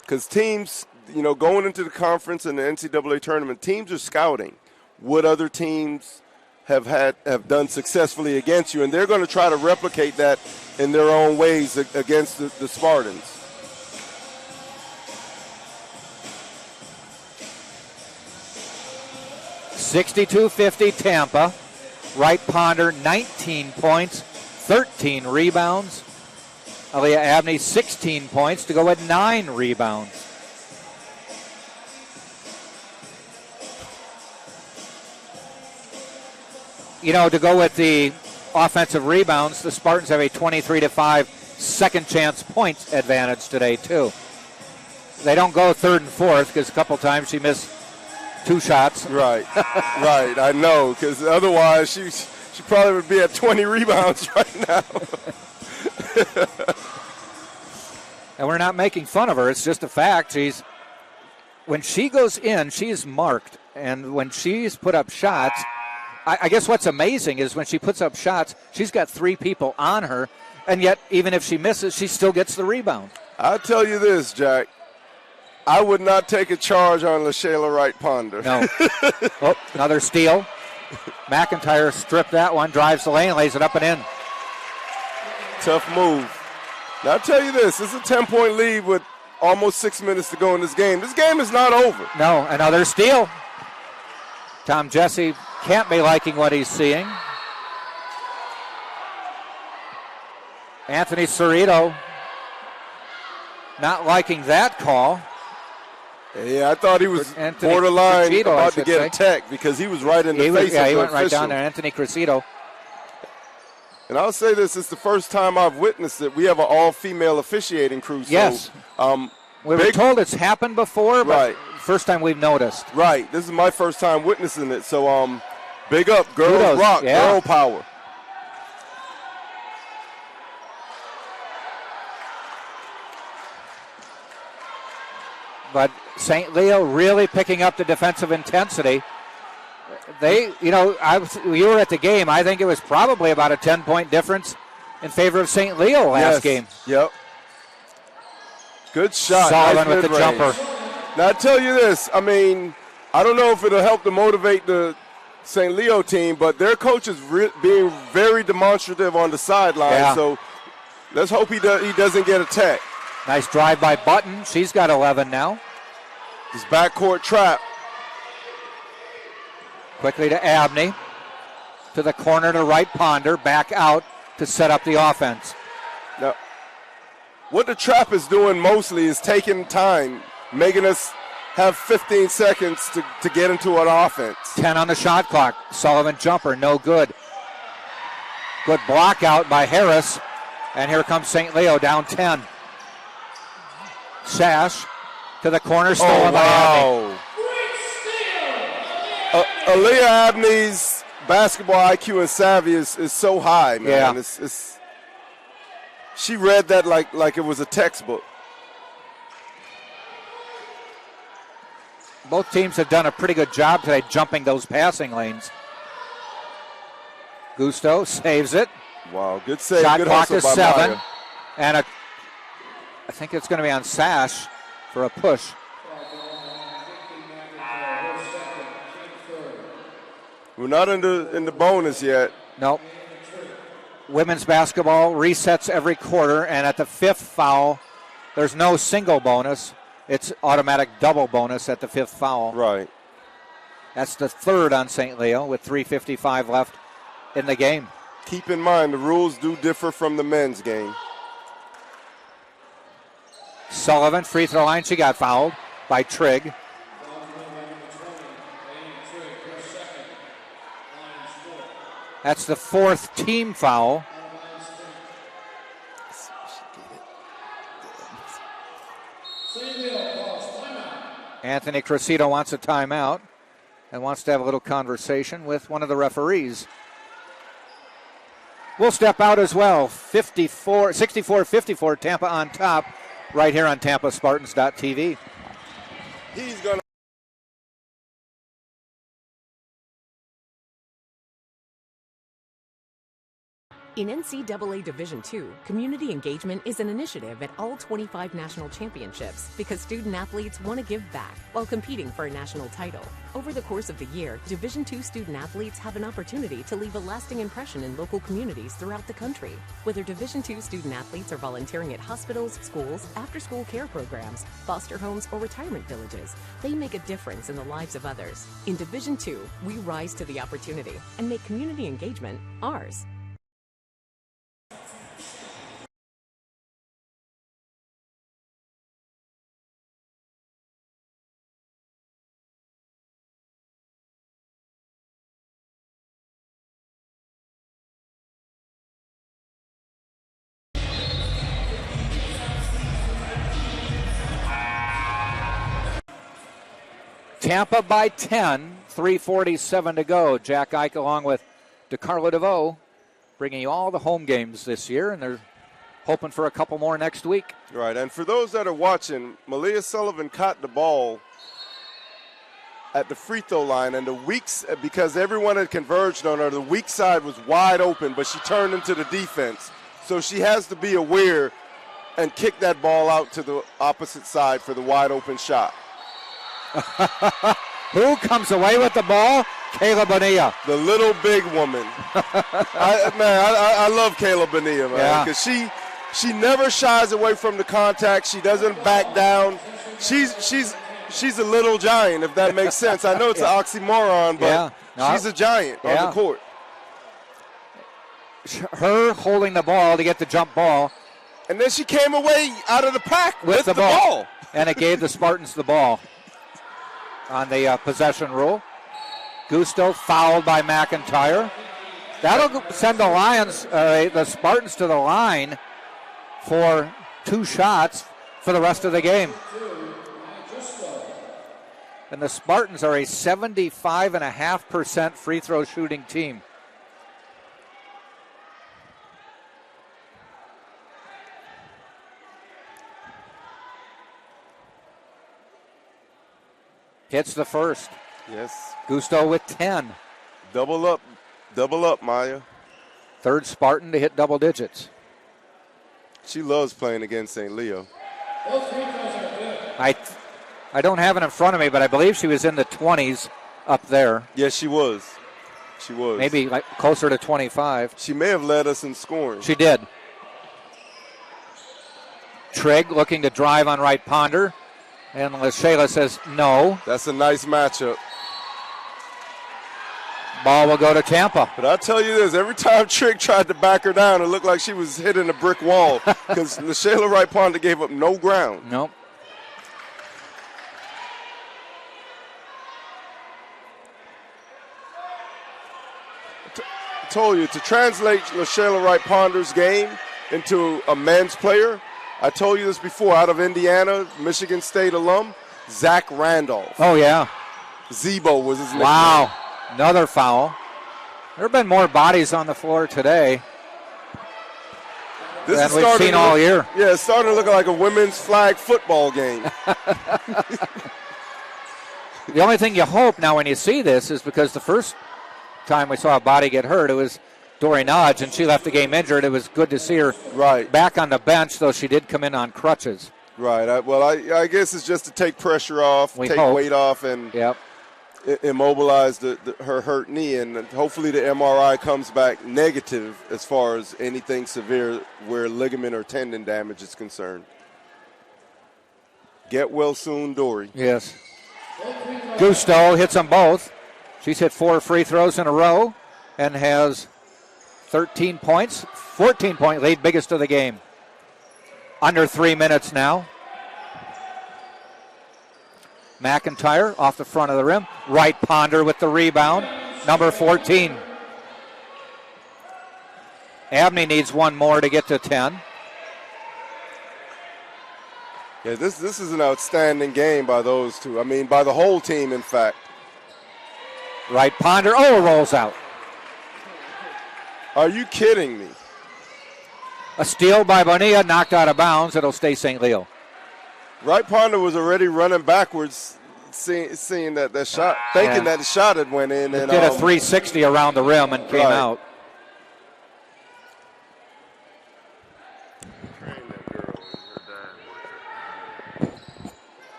Because teams, you know, going into the conference and the NCAA tournament, teams are scouting what other teams have done successfully against you, and they're going to try to replicate that in their own ways against the Spartans. $62-50 Tampa. Wright Ponder, 19 points, 13 rebounds. Aaliyah Abney, 16 points to go with 9 rebounds. You know, to go with the offensive rebounds, the Spartans have a 23-5 second chance points advantage today, too. They don't go third and fourth because a couple times she missed 2 shots. Right, right. I know, because otherwise she probably would be at 20 rebounds right now. And we're not making fun of her. It's just a fact. When she goes in, she's marked. And when she's put up shots, I guess what's amazing is when she puts up shots, she's got 3 people on her, and yet even if she misses, she still gets the rebound. I'll tell you this, Jack. I would not take a charge on Lashayla Wright Ponder. No. Oh, another steal. McIntyre stripped that one, drives the lane, lays it up and in. Tough move. Now, I'll tell you this. This is a 10-point lead with almost 6 minutes to go in this game. This game is not over. No, another steal. Tom Jesse can't be liking what he's seeing. Anthony Cerrito not liking that call. Yeah, I thought he was borderline about to get a tech because he was right in the face of the official. He went right down there, Anthony Crescito. And I'll say this, it's the first time I've witnessed it. We have an all-female officiating crew. So, yes. We were told it's happened before, but first time we've noticed. Right. This is my first time witnessing it. So, big up, girls Kudos. rock, Yeah. girl power. But St. Leo really picking up the defensive intensity. You were at the game. I think it was probably about a 10-point difference in favor of St. Leo last game. Yep. Good shot. Sullivan nice with the mid-range. jumper. Now, I tell you this. I mean, I don't know if it'll help to motivate the St. Leo team, but their coach is being very demonstrative on the sideline. Yeah. So let's hope he doesn't get attacked. Nice drive by Button. She's got 11 now. This backcourt trap. Quickly to Abney. To the corner to Wright Ponder. Back out to set up the offense. Now, what the trap is doing mostly is taking time, making us have 15 seconds to get into an offense. 10 on the shot clock. Sullivan jumper, no good. Good block out by Harris. And here comes St. Leo down 10. Sash to the corner, stolen by Abney. Aaliyah Abney's basketball IQ and savvy is so high, man. Yeah. She read that like it was a textbook. Both teams have done a pretty good job today jumping those passing lanes. Gusto saves it. Wow, good save. Shot good clock hustle is by 7. Maya. And I think it's going to be on Sash for a push. We're not in the bonus yet. Nope. Women's basketball resets every quarter, and at the 5th foul, there's no single bonus. It's automatic double bonus at the 5th foul. Right. That's the 3rd on St. Leo with 3:55 left in the game. Keep in mind, the rules do differ from the men's game. Sullivan, free throw line. She got fouled by Trigg. That's the 4th team foul. Anthony Cressito wants a timeout and wants to have a little conversation with one of the referees. We'll step out as well. 64-54, Tampa on top, right here on TampaSpartans.tv. He's going to. In NCAA Division II, community engagement is an initiative at all 25 national championships because student athletes want to give back while competing for a national title. Over the course of the year, Division II student athletes have an opportunity to leave a lasting impression in local communities throughout the country. Whether Division II student athletes are volunteering at hospitals, schools, after-school care programs, foster homes, or retirement villages, they make a difference in the lives of others. In Division II, we rise to the opportunity and make community engagement ours. Tampa by 10, 3:47 to go. Jack Ike along with DeCarlo DeVoe bringing you all the home games this year, and they're hoping for a couple more next week. Right, and for those that are watching, Malia Sullivan caught the ball at the free throw line, and the weaks, because everyone had converged on her, the weak side was wide open, but she turned into the defense. So she has to be aware and kick that ball out to the opposite side for the wide open shot. Who comes away with the ball? Kayla Bonilla. The little big woman. I love Kayla Bonilla, man, because she never shies away from the contact. She doesn't back down. She's a little giant, if that makes sense. I know it's an oxymoron, but she's a giant on the court. Her holding the ball to get the jump ball. And then she came away out of the pack with the ball. And it gave the Spartans the ball on the possession rule. Gusto fouled by McIntyre. That'll send the Spartans to the line for 2 shots for the rest of the game. And the Spartans are a 75.5% free throw shooting team. Hits the first. Yes. Gusto with 10. Double up, Maya. 3rd Spartan to hit double digits. She loves playing against St. Leo. I don't have it in front of me, but I believe she was in the 20s up there. Yes, she was. She was. Maybe like closer to 25. She may have led us in scoring. She did. Trigg looking to drive on Wright Ponder. And Lashayla says no. That's a nice matchup. Ball will go to Tampa. But I'll tell you this, every time Trigg tried to back her down, it looked like she was hitting a brick wall because Lashayla Wright Ponder gave up no ground. Nope. told you, to translate Lashayla Wright Ponder's game into a men's player, I told you this before, out of Indiana, Michigan State alum, Zach Randolph. Oh, yeah. Zebo was his nickname. Wow. Another foul. There have been more bodies on the floor today than we've seen all year. Yeah, it's starting to look like a women's flag football game. The only thing you hope now when you see this is because the first time we saw a body get hurt, it was Dory Nodge, and she left the game injured. It was good to see her back on the bench, though she did come in on crutches. Right. I guess it's just to take pressure off, weight off, and immobilize her hurt knee. And hopefully the MRI comes back negative as far as anything severe where ligament or tendon damage is concerned. Get well soon, Dory. Yes. Gusto hits them both. She's hit 4 free throws in a row and has 13 points, 14-point lead, biggest of the game. Under 3 minutes now. McIntyre off the front of the rim. Wright Ponder with the rebound. Number 14. Abney needs one more to get to 10. Yeah, this is an outstanding game by those two. I mean, by the whole team, in fact. Wright Ponder, rolls out. Are you kidding me? A steal by Bonilla, knocked out of bounds. It'll stay St. Leo. Wright Ponder was already running backwards, seeing that shot, thinking that the shot had went in. It did a 360 around the rim and came out.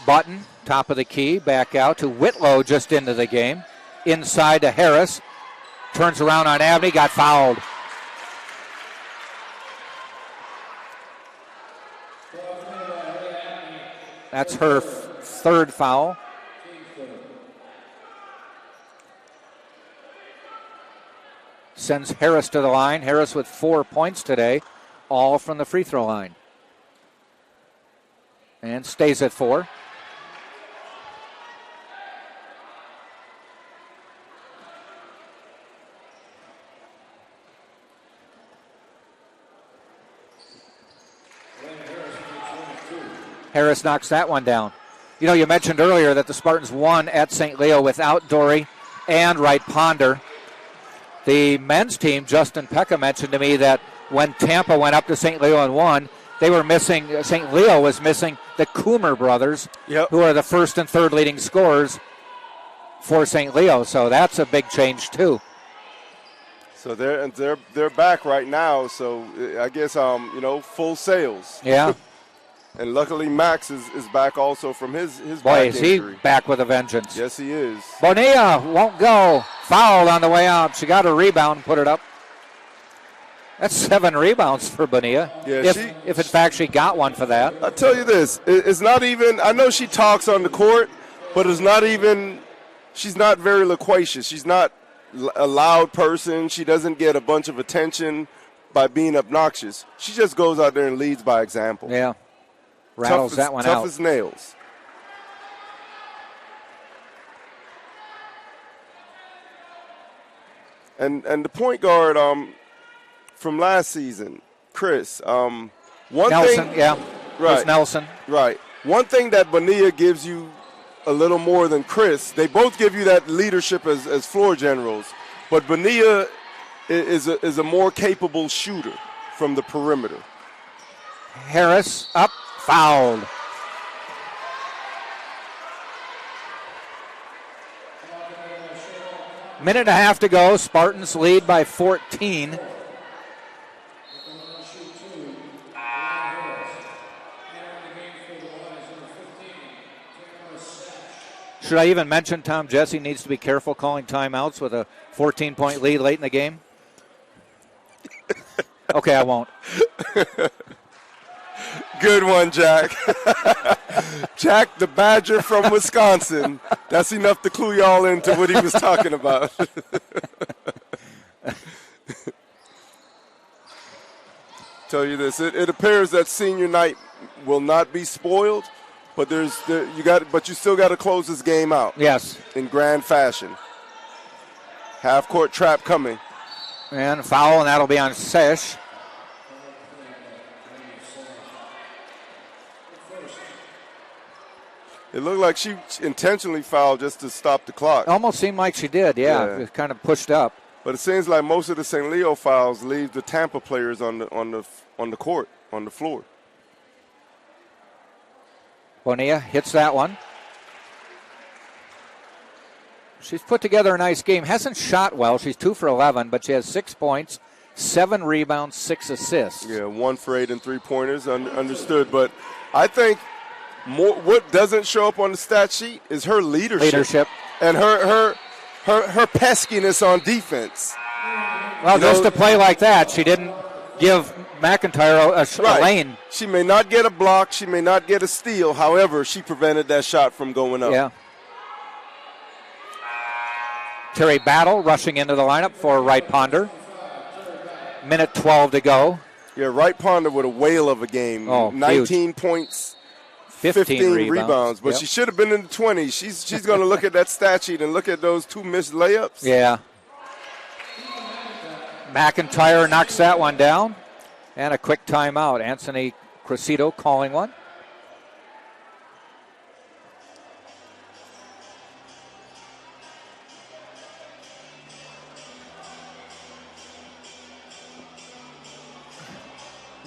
Button, top of the key, back out to Whitlow just into the game. Inside to Harris. Turns around on Abney, got fouled. That's her third foul. Sends Harris to the line. Harris with 4 points today, all from the free throw line. And stays at 4. Harris knocks that one down. You know, you mentioned earlier that the Spartans won at St. Leo without Dory and Wright Ponder. The men's team, Justin Pekka, mentioned to me that when Tampa went up to St. Leo and won, they were missing, St. Leo was missing the Coomer brothers, who are the first and third leading scorers for St. Leo. So that's a big change, too. So they're back right now. So I guess, full sales. Yeah. And luckily Max is back also from his Boy, back is injury. he back with a vengeance. Yes, he is. Bonilla won't go. Fouled on the way out. She got a rebound, put it up. That's 7 rebounds for Bonilla. Yeah, if in fact she got one for that. I tell you this, it's not even, I know she talks on the court, but it's not even, she's not very loquacious. She's not a loud person. She doesn't get a bunch of attention by being obnoxious. She just goes out there and leads by example. Yeah. Rattles that one out. Tough as nails. And the point guard from last season, Chris. Nelson, right. Nelson. Right. One thing that Bonilla gives you a little more than Chris, they both give you that leadership as floor generals, but Bonilla is a more capable shooter from the perimeter. Harris up. Fouled. Minute and a half to go. Spartans lead by 14. Should I even mention Tom Jesse needs to be careful calling timeouts with a 14-point lead late in the game? Okay, I won't. Good one, Jack. Jack, the Badger from Wisconsin. That's enough to clue y'all into what he was talking about. Tell you this, it appears that senior night will not be spoiled but you still got to close this game out. Yes. In grand fashion. Half-court trap coming. And foul, and that'll be on Sesh. It looked like she intentionally fouled just to stop the clock. Almost seemed like she did, yeah. It kind of pushed up. But it seems like most of the St. Leo fouls leave the Tampa players on the court, on the floor. Bonilla hits that one. She's put together a nice game. Hasn't shot well. She's 2 for 11, but she has 6 points, 7 rebounds, 6 assists. Yeah, 1 for 8 and 3-pointers, understood. But I think what doesn't show up on the stat sheet is her leadership. And her peskiness on defense. Well, just to play like that, she didn't give McIntyre a lane. She may not get a block. She may not get a steal. However, she prevented that shot from going up. Yeah. Terry Battle rushing into the lineup for Wright Ponder. Minute 12 to go. Yeah, Wright Ponder with a whale of a game. 19 huge. Points. 15 rebounds. But she should have been in the 20s. She's going to look at that stat sheet and look at those 2 missed layups. Yeah. McIntyre knocks that one down. And a quick timeout. Anthony Cressito calling one.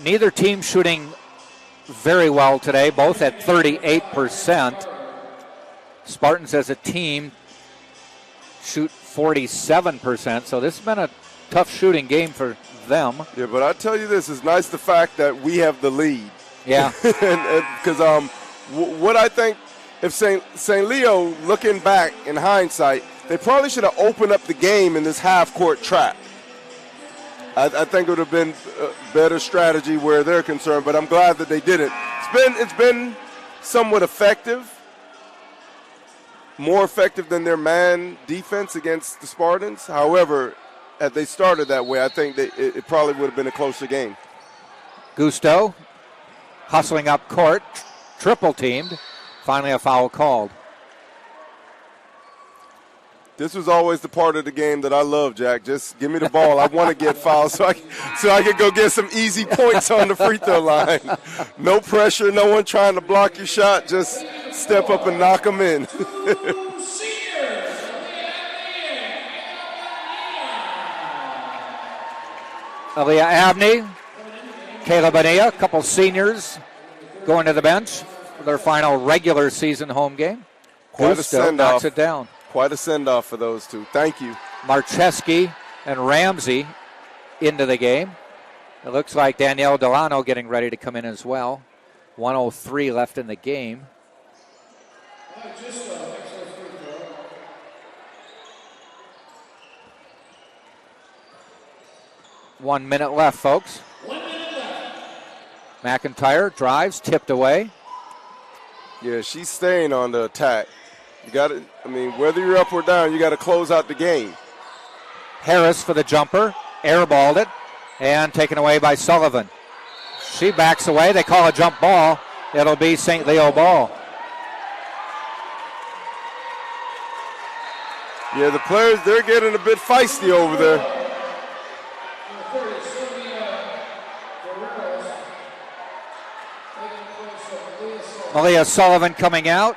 Neither team shooting very well today, both at 38%. Spartans as a team shoot 47%, so this has been a tough shooting game for them. Yeah, but I tell you this, it's nice the fact that we have the lead. Yeah. Because what I think, if St. Leo, looking back in hindsight, they probably should have opened up the game in this half-court trap. I think it would have been a better strategy where they're concerned, but I'm glad that they didn't. It's been somewhat effective, more effective than their man defense against the Spartans. However, had they started that way, I think it probably would have been a closer game. Gusto hustling up court, triple teamed. Finally a foul called. This was always the part of the game that I love, Jack. Just give me the ball. I want to get fouled so I can go get some easy points on the free throw line. No pressure, no one trying to block your shot. Just step up and knock them in. Aaliyah Abney, Kayla Bonilla, a couple seniors going to the bench for their final regular season home game. Quite Gusto a send-off. knocks it down. Quite a send-off for those two. Thank you. Marcheski and Ramsey into the game. It looks like Danielle Delano getting ready to come in as well. 1:03 left in the game. One minute left, folks. McIntyre drives, tipped away. Yeah, she's staying on the attack. You got to, whether you're up or down, you got to close out the game. Harris for the jumper, airballed it, and taken away by Sullivan. She backs away. They call a jump ball. It'll be St. Leo ball. Yeah, the players, they're getting a bit feisty over there. Malia Sullivan coming out.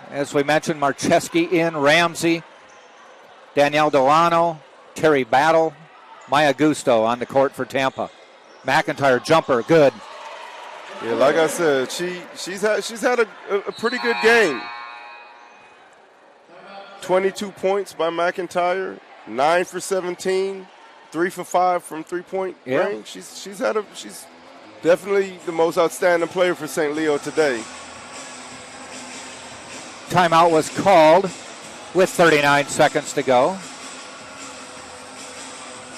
As we mentioned, Marcheski in, Ramsey, Danielle Delano, Terry Battle, Maya Gusto on the court for Tampa. McIntyre jumper, good. Yeah, like I said, she's had a pretty good game. 22 points by McIntyre, 9 for 17, 3 for 5 from 3-point range. She's definitely the most outstanding player for St. Leo today. Timeout was called with 39 seconds to go.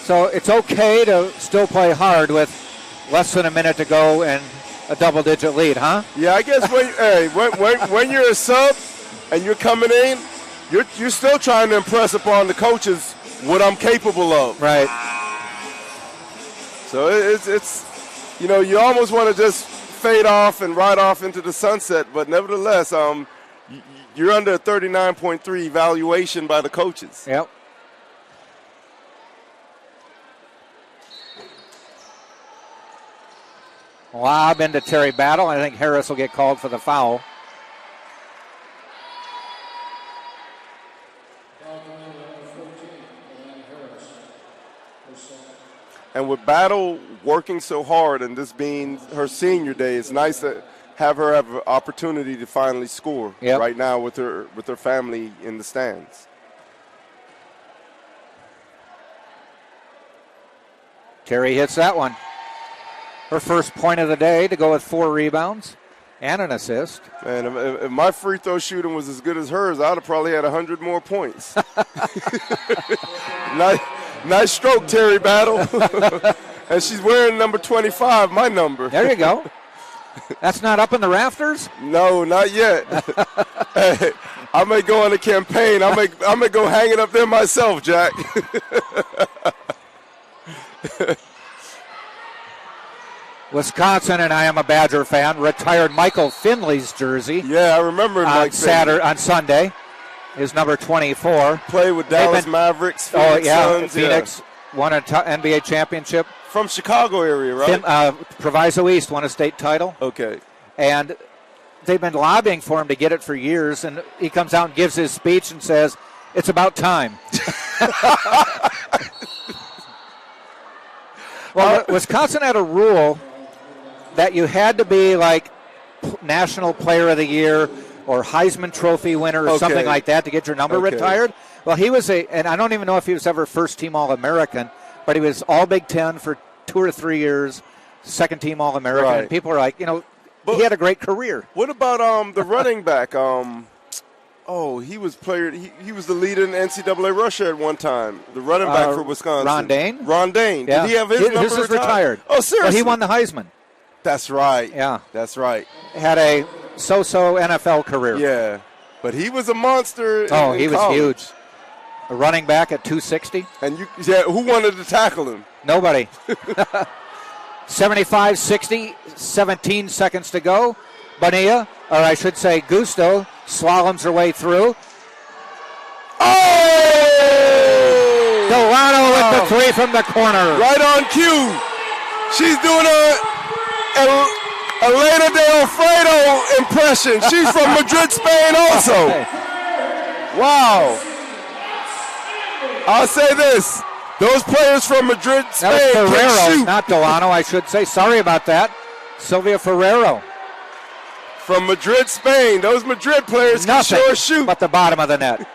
So it's okay to still play hard with less than a minute to go and a double-digit lead, huh? Yeah, I guess when you're a sub and you're coming in, you're still trying to impress upon the coaches what I'm capable of. Right. So it's you almost want to just fade off and ride off into the sunset, but nevertheless, you're under a 39.3 evaluation by the coaches. Yep. Lob into Terry Battle. I think Harris will get called for the foul. And with Battle working so hard and this being her senior day, it's nice to have her have an opportunity to finally score right now with her family in the stands. Terry hits that one. Her first point of the day to go with 4 rebounds and an assist. Man, if my free throw shooting was as good as hers, I'd have probably had 100 more points. Nice stroke, Terry Battle. And she's wearing number 25, my number. There you go. That's not up in the rafters? No, not yet. Hey, I may go on a campaign. I may go hang it up there myself, Jack. Wisconsin, and I am a Badger fan, retired Michael Finley's jersey. Yeah, I remember on Sunday. Is number 24. Played with Dallas Mavericks, Phoenix Suns. Phoenix won an NBA championship. From Chicago area, right? Proviso East won a state title. Okay. And they've been lobbying for him to get it for years, and he comes out and gives his speech and says, it's about time. Well, Wisconsin had a rule that you had to be like National Player of the Year or Heisman Trophy winner or something like that to get your number retired. Well, he was and I don't even know if he was ever first-team All-American, but he was All-Big Ten for 2 or 3 years, second-team All-American. Right. And people are like, but he had a great career. What about the running back? He was he was the leader in NCAA Russia at one time. The running back for Wisconsin. Ron Dane? Ron Dane. Yeah. Did he have his number His is retired. Oh, seriously? Well, he won the Heisman. That's right. Yeah. That's right. Had a so-so NFL career. Yeah. But he was a monster in he was college. huge. A running back at 260. And who wanted to tackle him? Nobody. 75-60, 17 seconds to go. Bonilla, or I should say Gusto, slaloms her way through. Oh! Delano with the 3 from the corner. Right on cue. She's doing a Elena de Alfredo impression. She's from Madrid, Spain also. Wow. I'll say this. Those players from Madrid, Spain That was can Ferreros, shoot. not Delano, I should say. Sorry about that. Silvia Ferreros. From Madrid, Spain. Those Madrid players can sure shoot. But the bottom of the net.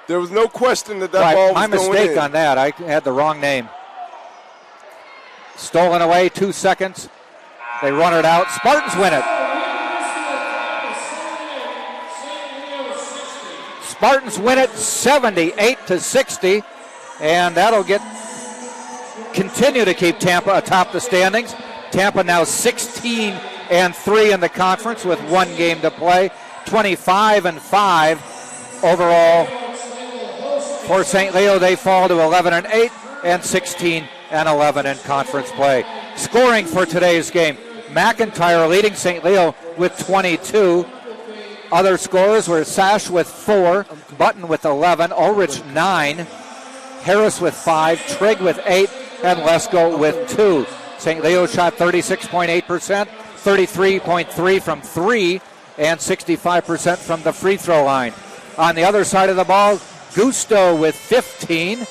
There was no question that ball was going in. My mistake on that. I had the wrong name. Stolen away, 2 seconds. They run it out. Spartans win it. Spartans win it 78-60, and that'll continue to keep Tampa atop the standings. Tampa now 16-3 in the conference with 1 game to play. 25-5 overall for St. Leo. They fall to 11-8 and 16-11 in conference play. Scoring for today's game: McIntyre leading St. Leo with 22. Other scorers were Sash with 4, Button with 11, Ulrich 9, Harris with 5, Trigg with 8, and Lesko with 2. St. Leo shot 36.8%, 33.3% from 3, and 65% from the free throw line. On the other side of the ball, Gusto with 15,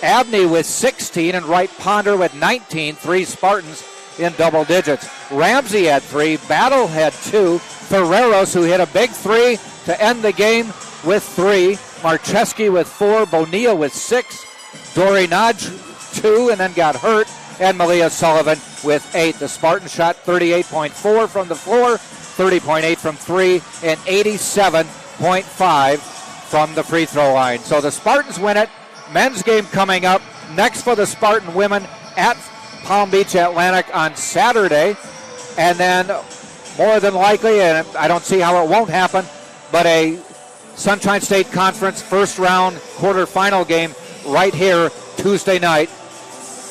Abney with 16, and Wright Ponder with 19. 3 Spartans in double digits. Ramsey had 3, Battle had 2, Ferreros, who hit a big 3 to end the game, with 3, Marcheski with 4, Bonilla with 6, Dory Nodge 2 and then got hurt, and Malia Sullivan with 8. The Spartans shot 38.4 from the floor, 30.8 from 3, and 87.5 from the free throw line. So the Spartans win it. Men's game coming up next for the Spartan women at Palm Beach Atlantic on Saturday. And then more than likely, and I don't see how it won't happen, but a Sunshine State Conference first round quarterfinal game right here Tuesday night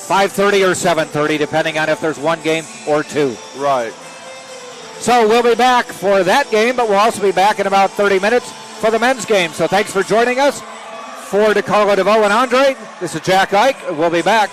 5:30 or 7:30, depending on if there's one game or two. Right. So we'll be back for that game, but we'll also be back in about 30 minutes for the men's game. So thanks for joining us. For DeCarlo, DeVoe, and Andre, this is Jack Ike. We'll be back